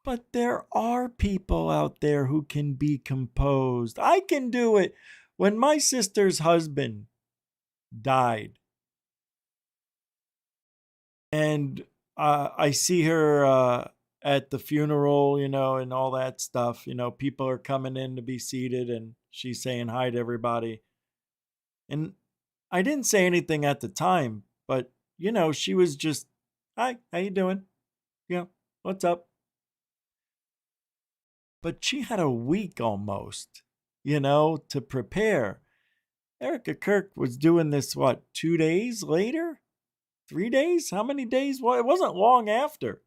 But there are people out there who can be composed. I can do it. When my sister's husband died, and I see her at the funeral, you know, and all that stuff, you know, people are coming in to be seated and she's saying hi to everybody. And I didn't say anything at the time, but, you know, she was just, hi, how you doing? Yeah, what's up? But she had a week almost, you know, to prepare. Erika Kirk was doing this, 2 days later? 3 days? How many days? Well, it wasn't long after.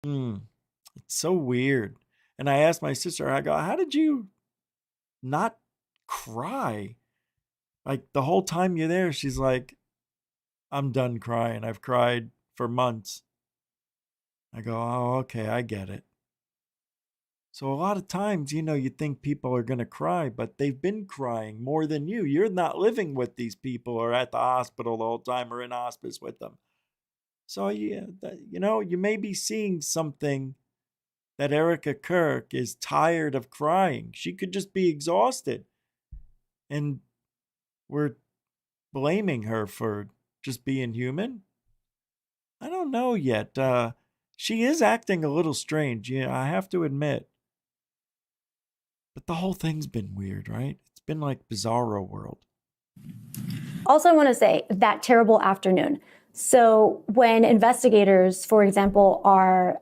It's so weird. And I asked my sister, I go, how did you not cry? Like, the whole time you're there, she's like, I'm done crying. I've cried for months. I go, oh, okay, I get it. So a lot of times, you know, you think people are going to cry, but they've been crying more than you. You're not living with these people or at the hospital the whole time or in hospice with them. So, yeah, you know, you may be seeing something that Erika Kirk is tired of crying. She could just be exhausted. And we're blaming her for just being human. I don't know yet. She is acting a little strange, I have to admit. But the whole thing's been weird, right? It's been like Bizarro World. Also, I want to say that terrible afternoon. So when investigators, for example, are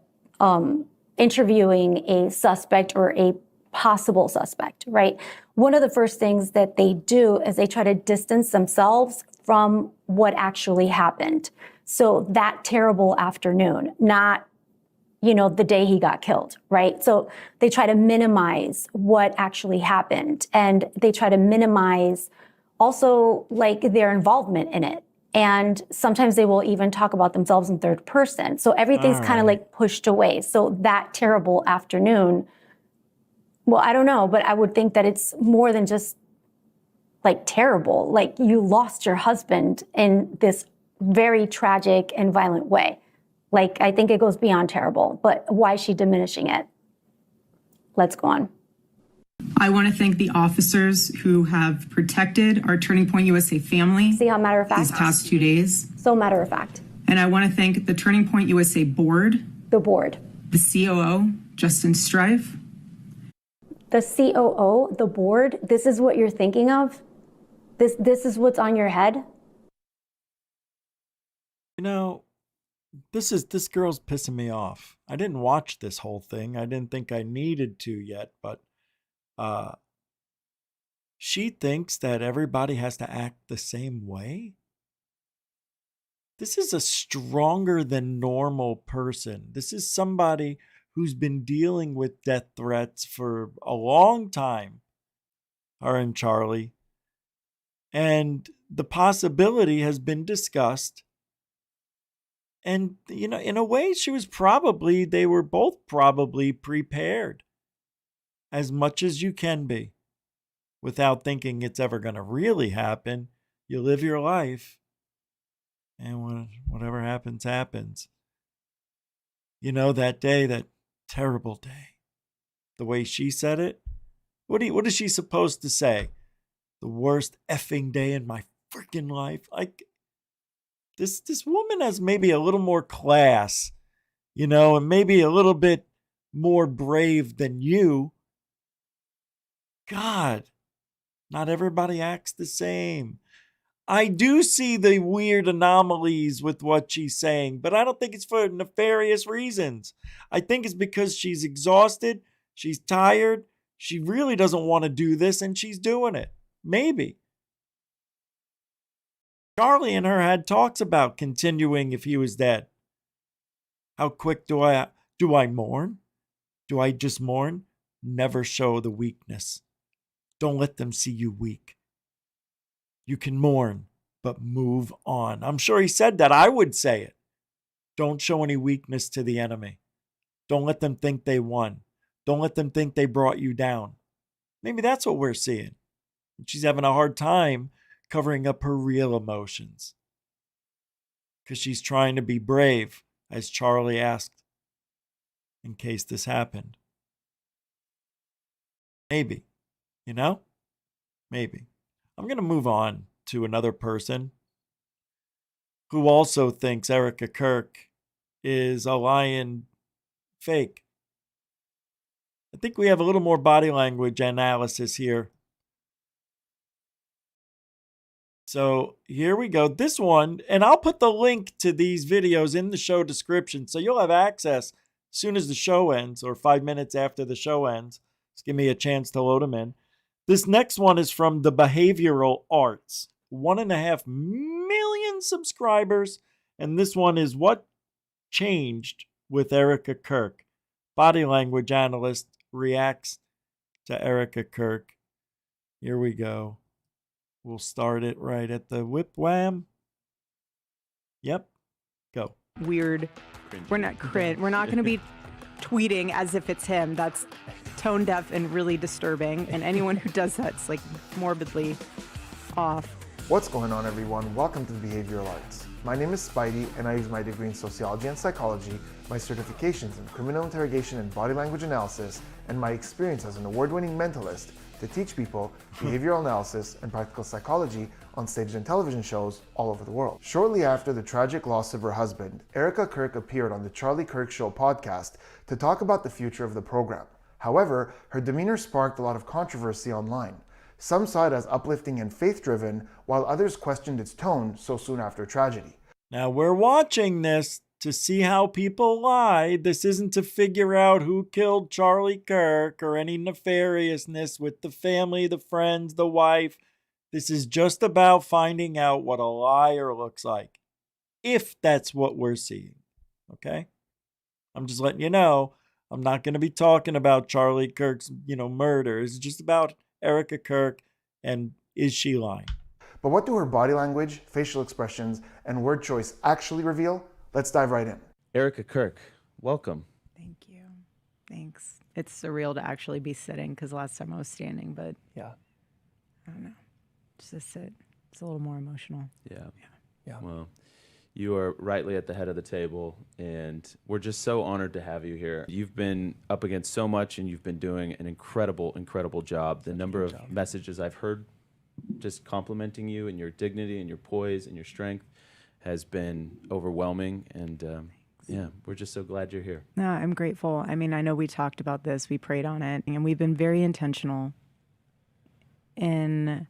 interviewing a suspect or a possible suspect, right? One of the first things that they do is they try to distance themselves from what actually happened. So that terrible afternoon, not, you know, the day he got killed, right? So they try to minimize what actually happened, and they try to minimize also like their involvement in it. And sometimes they will even talk about themselves in third person. So everything's kind of like pushed away. So that terrible afternoon, well, I don't know, but I would think that it's more than just like terrible. Like, you lost your husband in this very tragic and violent way. Like, I think it goes beyond terrible, but why is she diminishing it? Let's go on. I want to thank the officers who have protected our Turning Point USA family. See how matter of fact? These past 2 days. So matter of fact. And I want to thank the Turning Point USA board. The board. The COO, Justin Strife. The COO, the board, this is what you're thinking of? This is what's on your head? You know, this girl's pissing me off. I didn't watch this whole thing. I didn't think I needed to yet, but she thinks that everybody has to act the same way. This is a stronger than normal person. This is somebody who's been dealing with death threats for a long time, her and Charlie. And the possibility has been discussed. And, you know, in a way, they were both probably prepared as much as you can be without thinking it's ever going to really happen. You live your life, and whatever happens, happens. You know, that day, that terrible day, the way she said it, what is she supposed to say? the worst effing day in my freaking life. Like, this woman has maybe a little more class, you know, and maybe a little bit more brave than you. God, not everybody acts the same. I do see the weird anomalies with what she's saying, but I don't think it's for nefarious reasons. I think it's because she's exhausted, she's tired, she really doesn't want to do this, and she's doing it. Maybe. Charlie and her had talks about continuing if he was dead. How quick do I mourn? Do I just mourn? Never show the weakness. Don't let them see you weak. You can mourn, but move on. I'm sure he said that. I would say it. Don't show any weakness to the enemy. Don't let them think they won. Don't let them think they brought you down. Maybe that's what we're seeing. She's having a hard time covering up her real emotions because she's trying to be brave, as Charlie asked, in case this happened. Maybe, you know? Maybe. I'm going to move on to another person who also thinks Erika Kirk is a lying fake. I think we have a little more body language analysis here. So here we go. This one, and I'll put the link to these videos in the show description, so you'll have access as soon as the show ends or 5 minutes after the show ends. Just give me a chance to load them in. This next one is from the Behavioral Arts. 1.5 million subscribers. And this one is what changed with Erika Kirk. Body language analyst reacts to Erika Kirk. Here we go. We'll start it right at the whip wham. Yep. Go. Weird. We're not going to be tweeting as if it's him. That's tone deaf and really disturbing. And anyone who does that's like morbidly off. What's going on, everyone? Welcome to the Behavioral Arts. My name is Spidey, and I use my degree in sociology and psychology, my certifications in criminal interrogation and body language analysis, and my experience as an award-winning mentalist to teach people behavioral analysis and practical psychology on stage and television shows all over the world. Shortly after the tragic loss of her husband, Erika Kirk appeared on the Charlie Kirk Show podcast to talk about the future of the program. However, her demeanor sparked a lot of controversy online. Some saw it as uplifting and faith-driven, while others questioned its tone so soon after tragedy. Now we're watching this to see how people lie. This isn't to figure out who killed Charlie Kirk or any nefariousness with the family, the friends, the wife. This is just about finding out what a liar looks like, if that's what we're seeing. Okay? I'm just letting you know, I'm not going to be talking about Charlie Kirk's, murder. It's just about Erika Kirk and is she lying? But what do her body language, facial expressions, and word choice actually reveal? Let's dive right in. Erika Kirk, welcome. Thank you. Thanks. It's surreal to actually be sitting because last time I was standing, but yeah, I don't know. Just to sit. It's a little more emotional. Yeah. Well, you are rightly at the head of the table, and we're just so honored to have you here. You've been up against so much, and you've been doing an incredible, incredible job. The number of messages I've heard just complimenting you and your dignity and your poise and your strength has been overwhelming, and we're just so glad you're here. No, I'm grateful. I mean, I know we talked about this, we prayed on it, and we've been very intentional in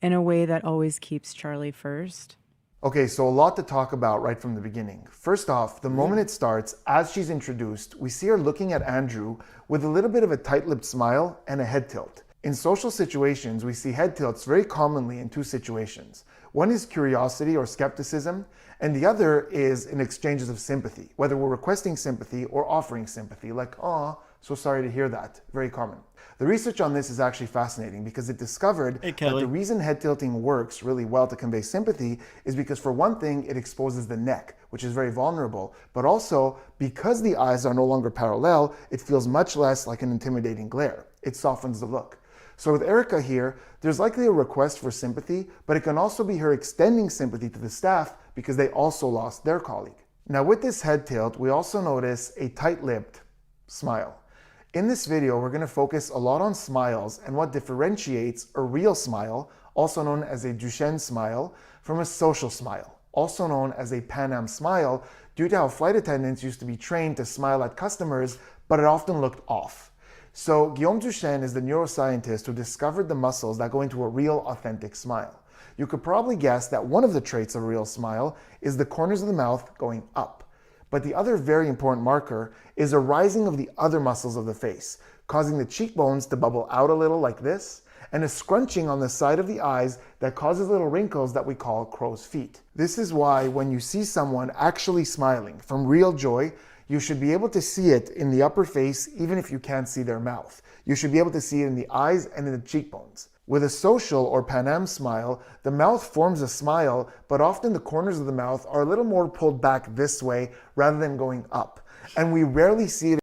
a way that always keeps Charlie first. Okay, so a lot to talk about right from the beginning. First off, the moment it starts, as she's introduced, we see her looking at Andrew with a little bit of a tight-lipped smile and a head tilt. In social situations, we see head tilts very commonly in two situations. One is curiosity or skepticism, and the other is in exchanges of sympathy, whether we're requesting sympathy or offering sympathy, like, "Aw, so sorry to hear that." Very common. The research on this is actually fascinating because it discovered that the reason head tilting works really well to convey sympathy is because, for one thing, it exposes the neck, which is very vulnerable, but also because the eyes are no longer parallel, it feels much less like an intimidating glare. It softens the look. So with Erika here, there's likely a request for sympathy, but it can also be her extending sympathy to the staff because they also lost their colleague. Now with this head tilt, we also notice a tight-lipped smile. In this video, we're going to focus a lot on smiles and what differentiates a real smile, also known as a Duchenne smile, from a social smile, also known as a Pan Am smile, due to how flight attendants used to be trained to smile at customers, but it often looked off. So Guillaume Duchenne is the neuroscientist who discovered the muscles that go into a real, authentic smile. You could probably guess that one of the traits of a real smile is the corners of the mouth going up. But the other very important marker is a rising of the other muscles of the face, causing the cheekbones to bubble out a little like this, and a scrunching on the side of the eyes that causes little wrinkles that we call crow's feet. This is why when you see someone actually smiling from real joy, you should be able to see it in the upper face even if you can't see their mouth. You should be able to see it in the eyes and in the cheekbones. With a social or Pan Am smile, the mouth forms a smile, but often the corners of the mouth are a little more pulled back this way rather than going up. And we rarely see it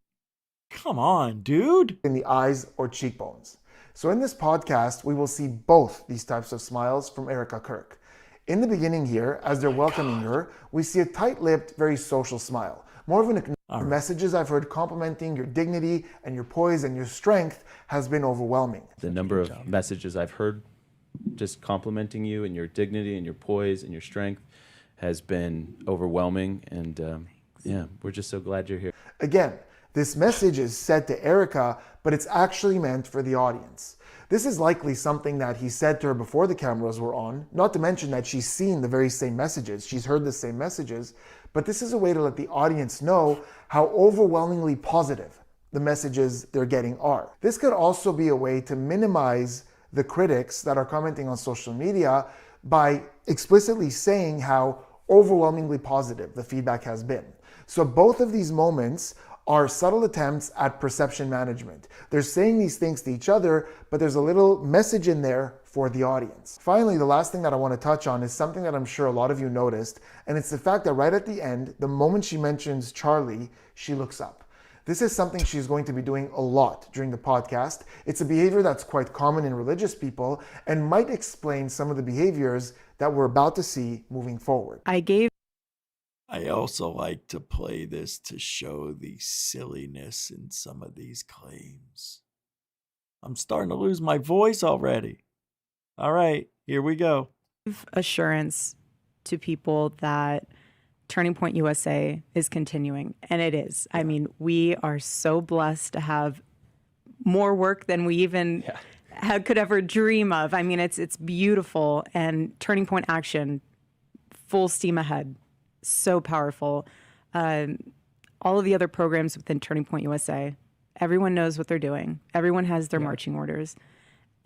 Come on, dude. in the eyes or cheekbones. So in this podcast, we will see both these types of smiles from Erika Kirk. In the beginning here, as they're welcoming her, we see a tight-lipped, very social smile. More of an messages I've heard complimenting your dignity and your poise and your strength has been overwhelming. The number of messages I've heard just complimenting you and your dignity and your poise and your strength has been overwhelming. And yeah, we're just so glad you're here. Again, this message is said to Erika, but it's actually meant for the audience. This is likely something that he said to her before the cameras were on, not to mention that she's seen the very same messages, she's heard the same messages, but this is a way to let the audience know how overwhelmingly positive the messages they're getting are. This could also be a way to minimize the critics that are commenting on social media by explicitly saying how overwhelmingly positive the feedback has been. So both of these moments are subtle attempts at perception management. They're saying these things to each other, but there's a little message in there for the audience. Finally, the last thing that I want to touch on is something that I'm sure a lot of you noticed, and it's the fact that right at the end, the moment she mentions Charlie, she looks up. This is something she's going to be doing a lot during the podcast. It's a behavior that's quite common in religious people and might explain some of the behaviors that we're about to see moving forward. I also like to play this to show the silliness in some of these claims. I'm starting to lose my voice already. All right, here we go. Assurance to people that Turning Point USA is continuing, and it is. I mean, we are so blessed to have more work than we even could ever dream of. I mean, it's beautiful, and Turning Point Action, full steam ahead. So powerful. All of the other programs within Turning Point USA, everyone knows what they're doing. Everyone has their marching orders.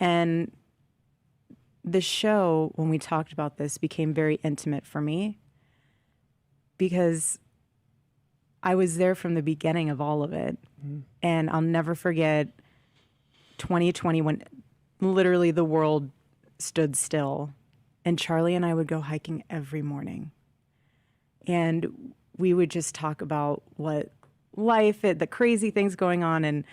And the show, when we talked about this, became very intimate for me because I was there from the beginning of all of it. And I'll never forget 2020 when literally the world stood still and Charlie and I would go hiking every morning. And we would just talk about what life, the crazy things going on. And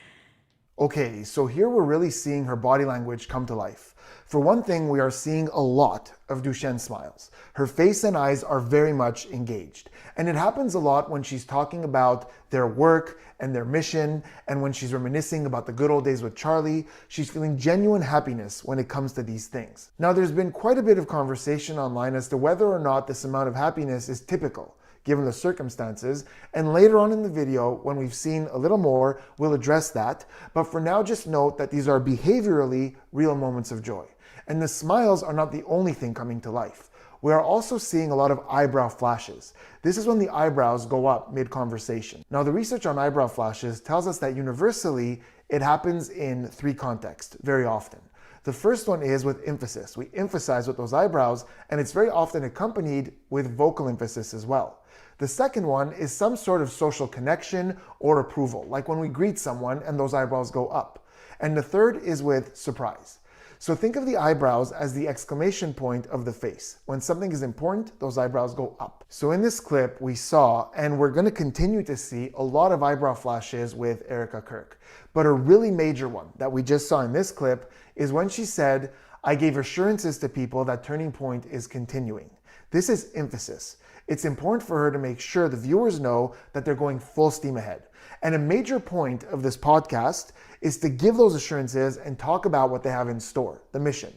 okay, so here we're really seeing her body language come to life. For one thing, we are seeing a lot of Duchenne smiles. Her face and eyes are very much engaged. And it happens a lot when she's talking about their work and their mission, and when she's reminiscing about the good old days with Charlie. She's feeling genuine happiness when it comes to these things. Now, there's been quite a bit of conversation online as to whether or not this amount of happiness is typical, given the circumstances, and later on in the video, when we've seen a little more, we'll address that. But for now, just note that these are behaviorally real moments of joy. And the smiles are not the only thing coming to life. We are also seeing a lot of eyebrow flashes. This is when the eyebrows go up mid-conversation. Now, the research on eyebrow flashes tells us that universally, it happens in three contexts very often. The first one is with emphasis. We emphasize with those eyebrows, and it's very often accompanied with vocal emphasis as well. The second one is some sort of social connection or approval, like when we greet someone and those eyebrows go up. And the third is with surprise. So think of the eyebrows as the exclamation point of the face. When something is important, those eyebrows go up. So in this clip, we saw, and we're going to continue to see, a lot of eyebrow flashes with Erika Kirk. But a really major one that we just saw in this clip is when she said, "I gave assurances to people that Turning Point is continuing." This is emphasis. It's important for her to make sure the viewers know that they're going full steam ahead. And a major point of this podcast is to give those assurances and talk about what they have in store, the mission.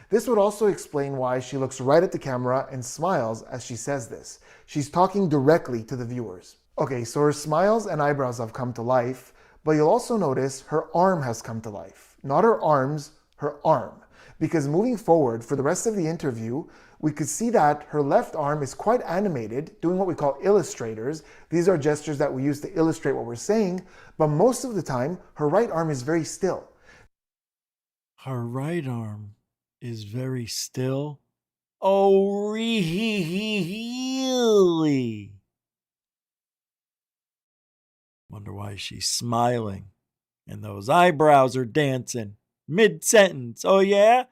This would also explain why she looks right at the camera and smiles as she says this. She's talking directly to the viewers. Okay, so her smiles and eyebrows have come to life, but you'll also notice her arm has come to life. Not her arms, her arm. Because moving forward for the rest of the interview, we could see that her left arm is quite animated, doing what we call illustrators. These are gestures that we use to illustrate what we're saying, but most of the time, her right arm is very still. Her right arm is very still? Oh, really? Wonder why she's smiling. And those eyebrows are dancing. Mid-sentence. Oh, yeah?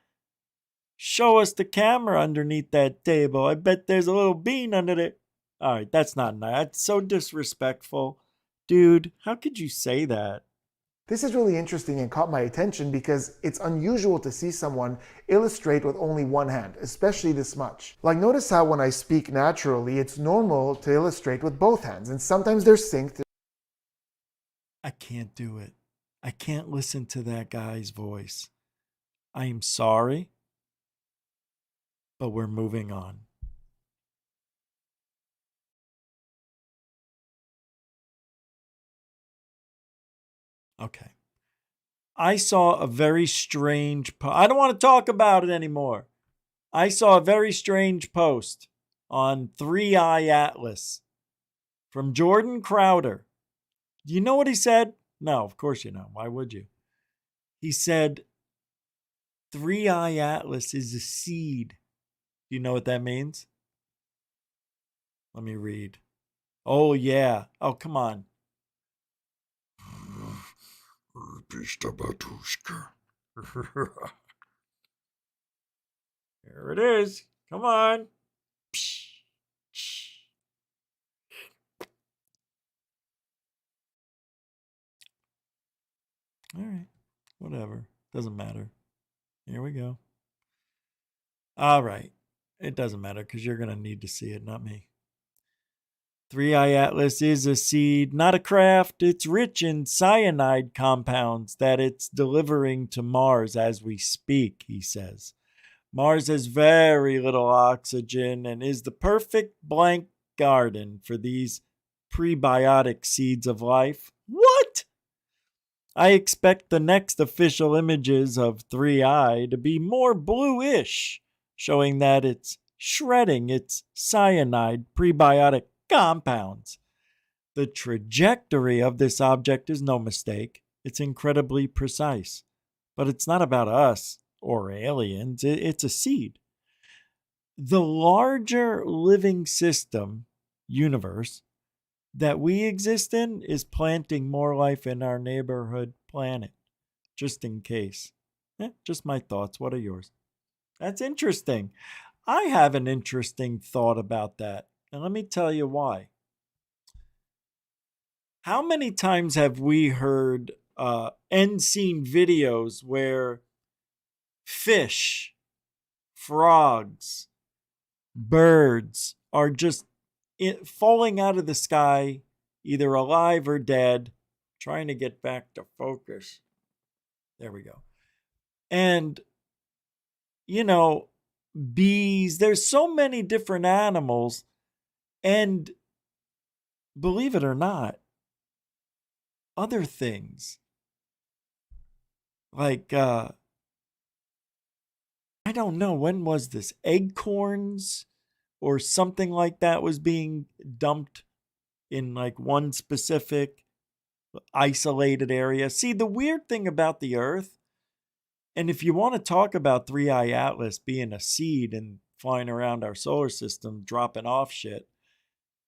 Show us the camera underneath that table. I bet there's a little bean under there. All right, that's not nice. That's so disrespectful. Dude, how could you say that? This is really interesting and caught my attention because it's unusual to see someone illustrate with only one hand, especially this much. Like, notice how when I speak naturally, it's normal to illustrate with both hands, and sometimes they're synced. I can't do it. I can't listen to that guy's voice. I am sorry, but we're moving on. Okay. I saw a very strange I don't want to talk about it anymore. I saw a very strange post on 3i Atlas from Jordan Crowder. Do you know what he said? No, of course you know. Why would you? He said 3i Atlas is a seed. Do you know what that means? Let me read. Oh, yeah. Oh, come on. Here it is. Come on. All right. Whatever. Doesn't matter. Here we go. All right. It doesn't matter because you're going to need to see it, not me. 3i Atlas is a seed, not a craft. It's rich in cyanide compounds that it's delivering to Mars as we speak, he says. Mars has very little oxygen and is the perfect blank garden for these prebiotic seeds of life. What? I expect the next official images of 3i to be more bluish, showing that it's shredding its cyanide prebiotic compounds. The trajectory of this object is no mistake. It's incredibly precise. But it's not about us or aliens. It's a seed. The larger living system, universe, that we exist in is planting more life in our neighborhood planet, just in case. Just my thoughts. What are yours? That's interesting. I have an interesting thought about that. And let me tell you why. How many times have we heard and seen videos where fish, frogs, birds are just falling out of the sky, either alive or dead, trying to get back to focus. There we go. And, you know, bees, there's so many different animals. And believe it or not, other things like, I don't know, when was this? Acorns or something like that was being dumped in like one specific isolated area. See, the weird thing about the Earth, and if you want to talk about 3i Atlas being a seed and flying around our solar system, dropping off shit,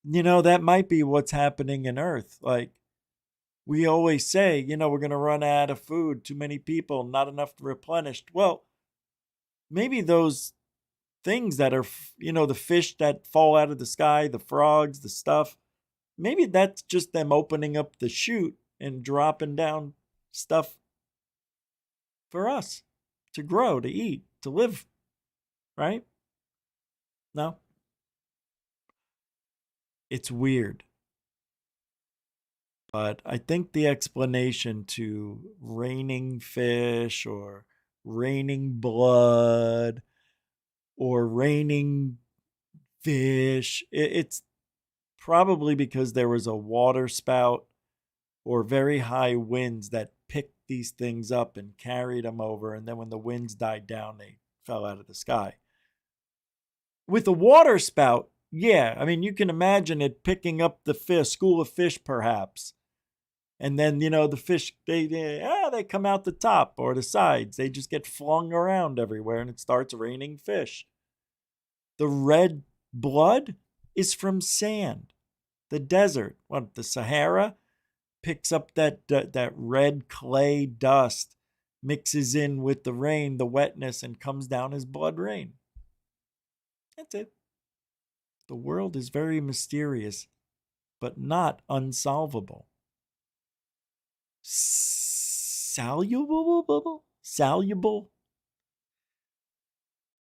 you know, that might be what's happening in Earth. Like, we always say, you know, we're going to run out of food, too many people, not enough replenished. Well, maybe those things that are, you know, the fish that fall out of the sky, the frogs, the stuff, maybe that's just them opening up the chute and dropping down stuff for us to grow, to eat, to live, right? No? It's weird. But I think the explanation to raining fish or raining blood or raining fish, it's probably because there was a water spout or very high winds that picked these things up and carried them over. And then when the winds died down, they fell out of the sky. With a water spout, yeah, I mean, you can imagine it picking up the fish, school of fish, perhaps. And then, the fish, they come out the top or the sides. They just get flung around everywhere and it starts raining fish. The red blood is from sand. The desert, the Sahara, picks up that red clay dust, mixes in with the rain, the wetness, and comes down as blood rain. That's it. The world is very mysterious, but not unsolvable. Soluble?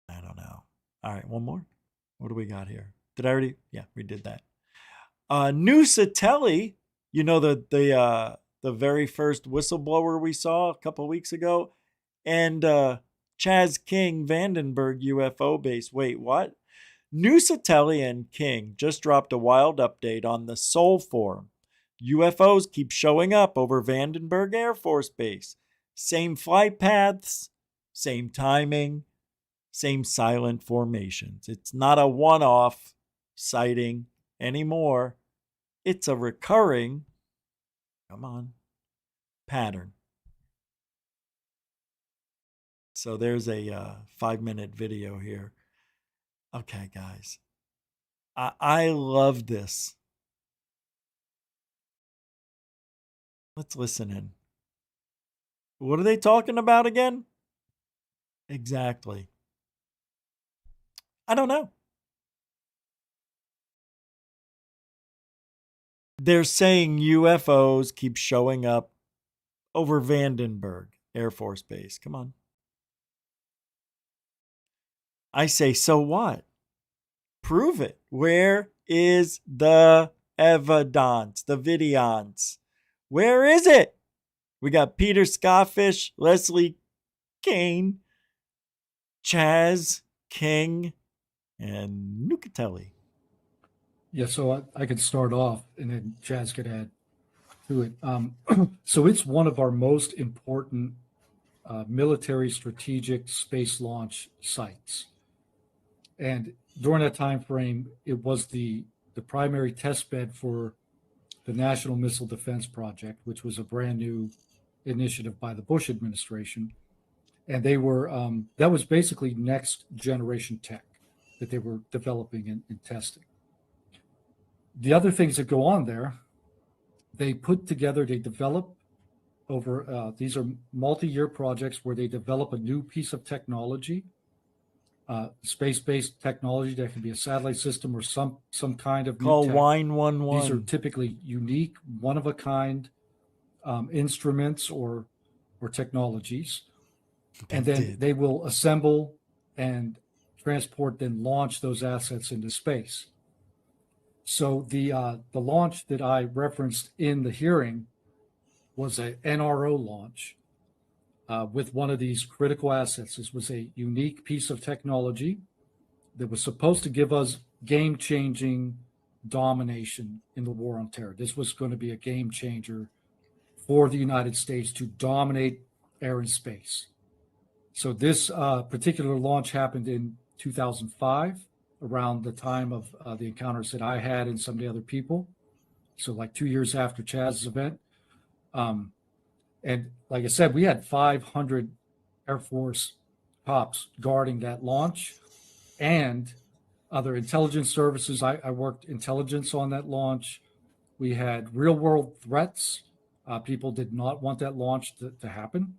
I don't know. All right, one more. What do we got here? Did I already? Yeah, we did that. Nusatelli, the very first whistleblower we saw a couple weeks ago, and Chaz King Vandenberg UFO base. Wait, what? Nusatelli and King just dropped a wild update on the Sol Forum. UFOs keep showing up over Vandenberg Air Force Base. Same flight paths, same timing, same silent formations. It's not a one-off sighting anymore. It's a recurring, pattern. So there's a 5-minute video here. Okay, guys. I love this. Let's listen in. What are they talking about again? Exactly. I don't know. They're saying UFOs keep showing up over Vandenberg Air Force Base. Come on. I say, so what? Prove it. Where is the evidence, the videons? Where is it? We got Peter Scoffish, Leslie Kane, Chaz King, and Nucatelli. Yeah, so I could start off, and then Chaz could add to it. So it's one of our most important military strategic space launch sites. And during that time frame, it was the primary test bed for the National Missile Defense Project, which was a brand new initiative by the Bush administration. And they were, that was basically next generation tech that they were developing and testing. The other things that go on there, they develop over, these are multi-year projects where they develop a new piece of technology, space-based technology that can be a satellite system or some kind of called Wine 11. These are typically unique, one-of-a-kind instruments or technologies. And then they will assemble and transport, then launch those assets into space. So the launch that I referenced in the hearing was a NRO launch with one of these critical assets. This was a unique piece of technology that was supposed to give us game-changing domination in the war on terror. This was going to be a game changer for the United States to dominate air and space. So this particular launch happened in 2005, around the time of the encounters that I had and some of the other people. So like 2 years after Chaz's event. And like I said, we had 500 Air Force cops guarding that launch and other intelligence services. I worked intelligence on that launch. We had real world threats. People did not want that launch to happen.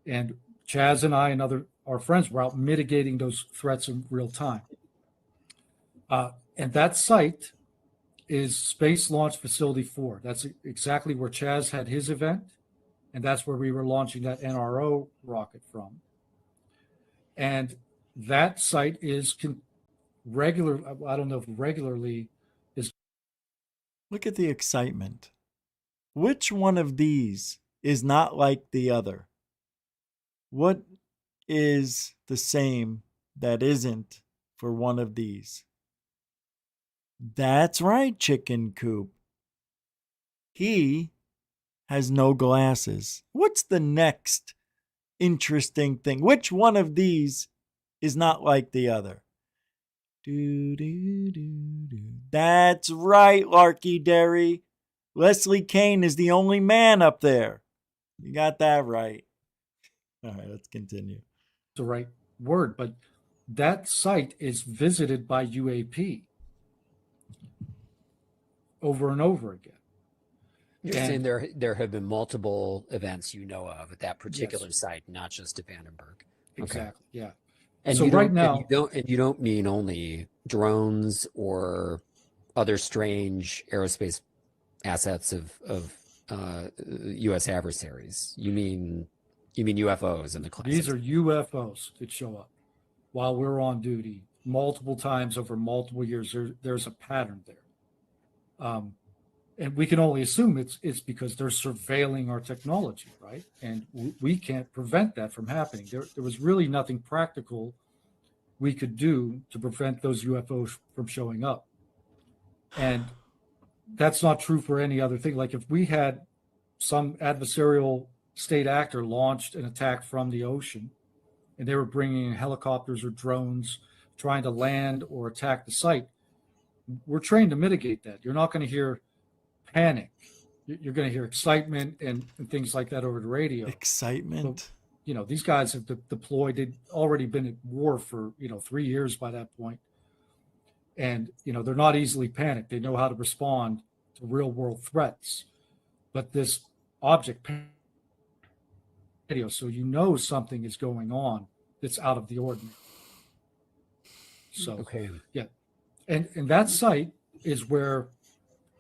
And Chaz and I and our friends were out mitigating those threats in real time. And that site is Space Launch Facility 4. That's exactly where Chaz had his event. And that's where we were launching that NRO rocket from. And that site is regularly is. Look at the excitement. Which one of these is not like the other? What is the same that isn't for one of these? That's right, Chicken Coop. He has no glasses. What's the next interesting thing? Which one of these is not like the other? That's right, Larky Derry. Leslie Kane is the only man up there. You got that right. All right, let's continue. The right word, but that site is visited by UAP over and over again. You're saying there have been multiple events you know of at that particular site, not just at Vandenberg. Exactly. Okay. Yeah. And so right now, you don't mean only drones or other strange aerospace assets of U.S. adversaries. You mean UFOs in the class? These are UFOs that show up while we're on duty multiple times over multiple years. There's a pattern there. And we can only assume it's because they're surveilling our technology, right? And we can't prevent that from happening. There was really nothing practical we could do to prevent those UFOs from showing up. And that's not true for any other thing. Like if we had some adversarial state actor launched an attack from the ocean and they were bringing in helicopters or drones trying to land or attack the site, we're trained to mitigate that. You're not going to hear panic. You're going to hear excitement and things like that over the radio. Excitement. So, these guys have deployed. They'd already been at war for 3 years by that point, and they're not easily panicked. They know how to respond to real world threats. But this object radio, so something is going on that's out of the ordinary. So okay, yeah, and that site is where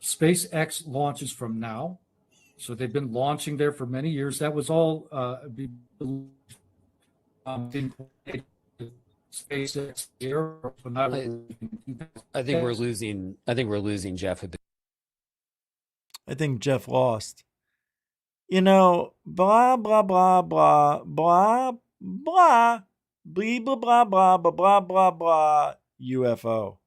SpaceX launches from now. So they've been launching there for many years. That was all SpaceX here. I think we're losing Jeff. I think Jeff lost. Blah blah blah blah blah blah blah blah blah blah blah blah blah blah UFO.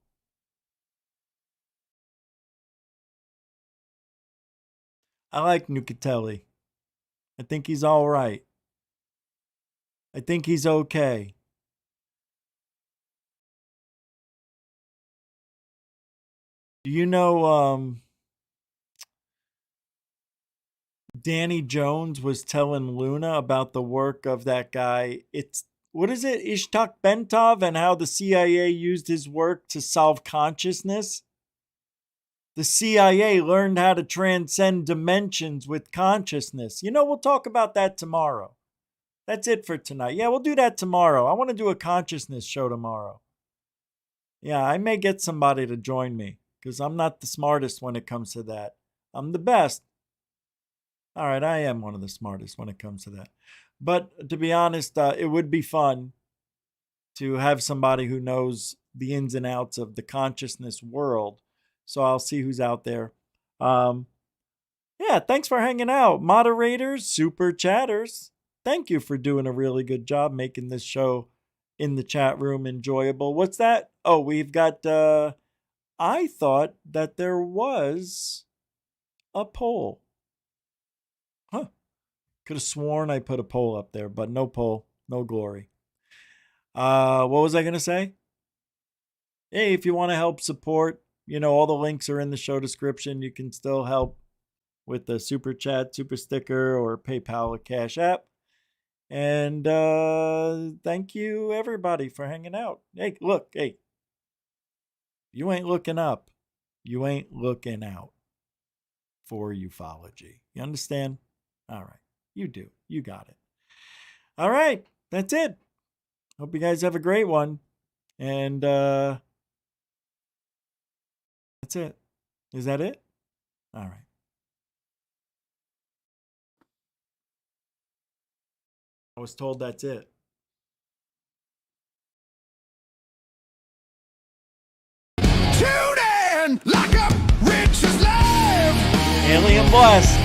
I like Nucatelli. I think he's all right. I think he's okay. Do you know Danny Jones was telling Luna about the work of that guy? Ishtak Bentov, and how the CIA used his work to solve consciousness? The CIA learned how to transcend dimensions with consciousness. We'll talk about that tomorrow. That's it for tonight. Yeah, we'll do that tomorrow. I want to do a consciousness show tomorrow. Yeah, I may get somebody to join me because I'm not the smartest when it comes to that. I'm the best. All right, I am one of the smartest when it comes to that. But to be honest, it would be fun to have somebody who knows the ins and outs of the consciousness world. So I'll see who's out there. Yeah, thanks for hanging out. Moderators, super chatters, thank you for doing a really good job making this show in the chat room enjoyable. What's that? Oh, we've got, I thought that there was a poll. Huh. Could have sworn I put a poll up there, but no poll, no glory. What was I going to say? Hey, if you want to help support, all the links are in the show description. You can still help with the super chat, super sticker, or PayPal or Cash App. And thank you, everybody, for hanging out. Hey, look, hey. You ain't looking up. You ain't looking out for ufology. You understand? All right. You do. You got it. All right. That's it. Hope you guys have a great one. And that's it. Is that it? All right. I was told that's it. Tune in, lock up, rich is live. Alien Blast.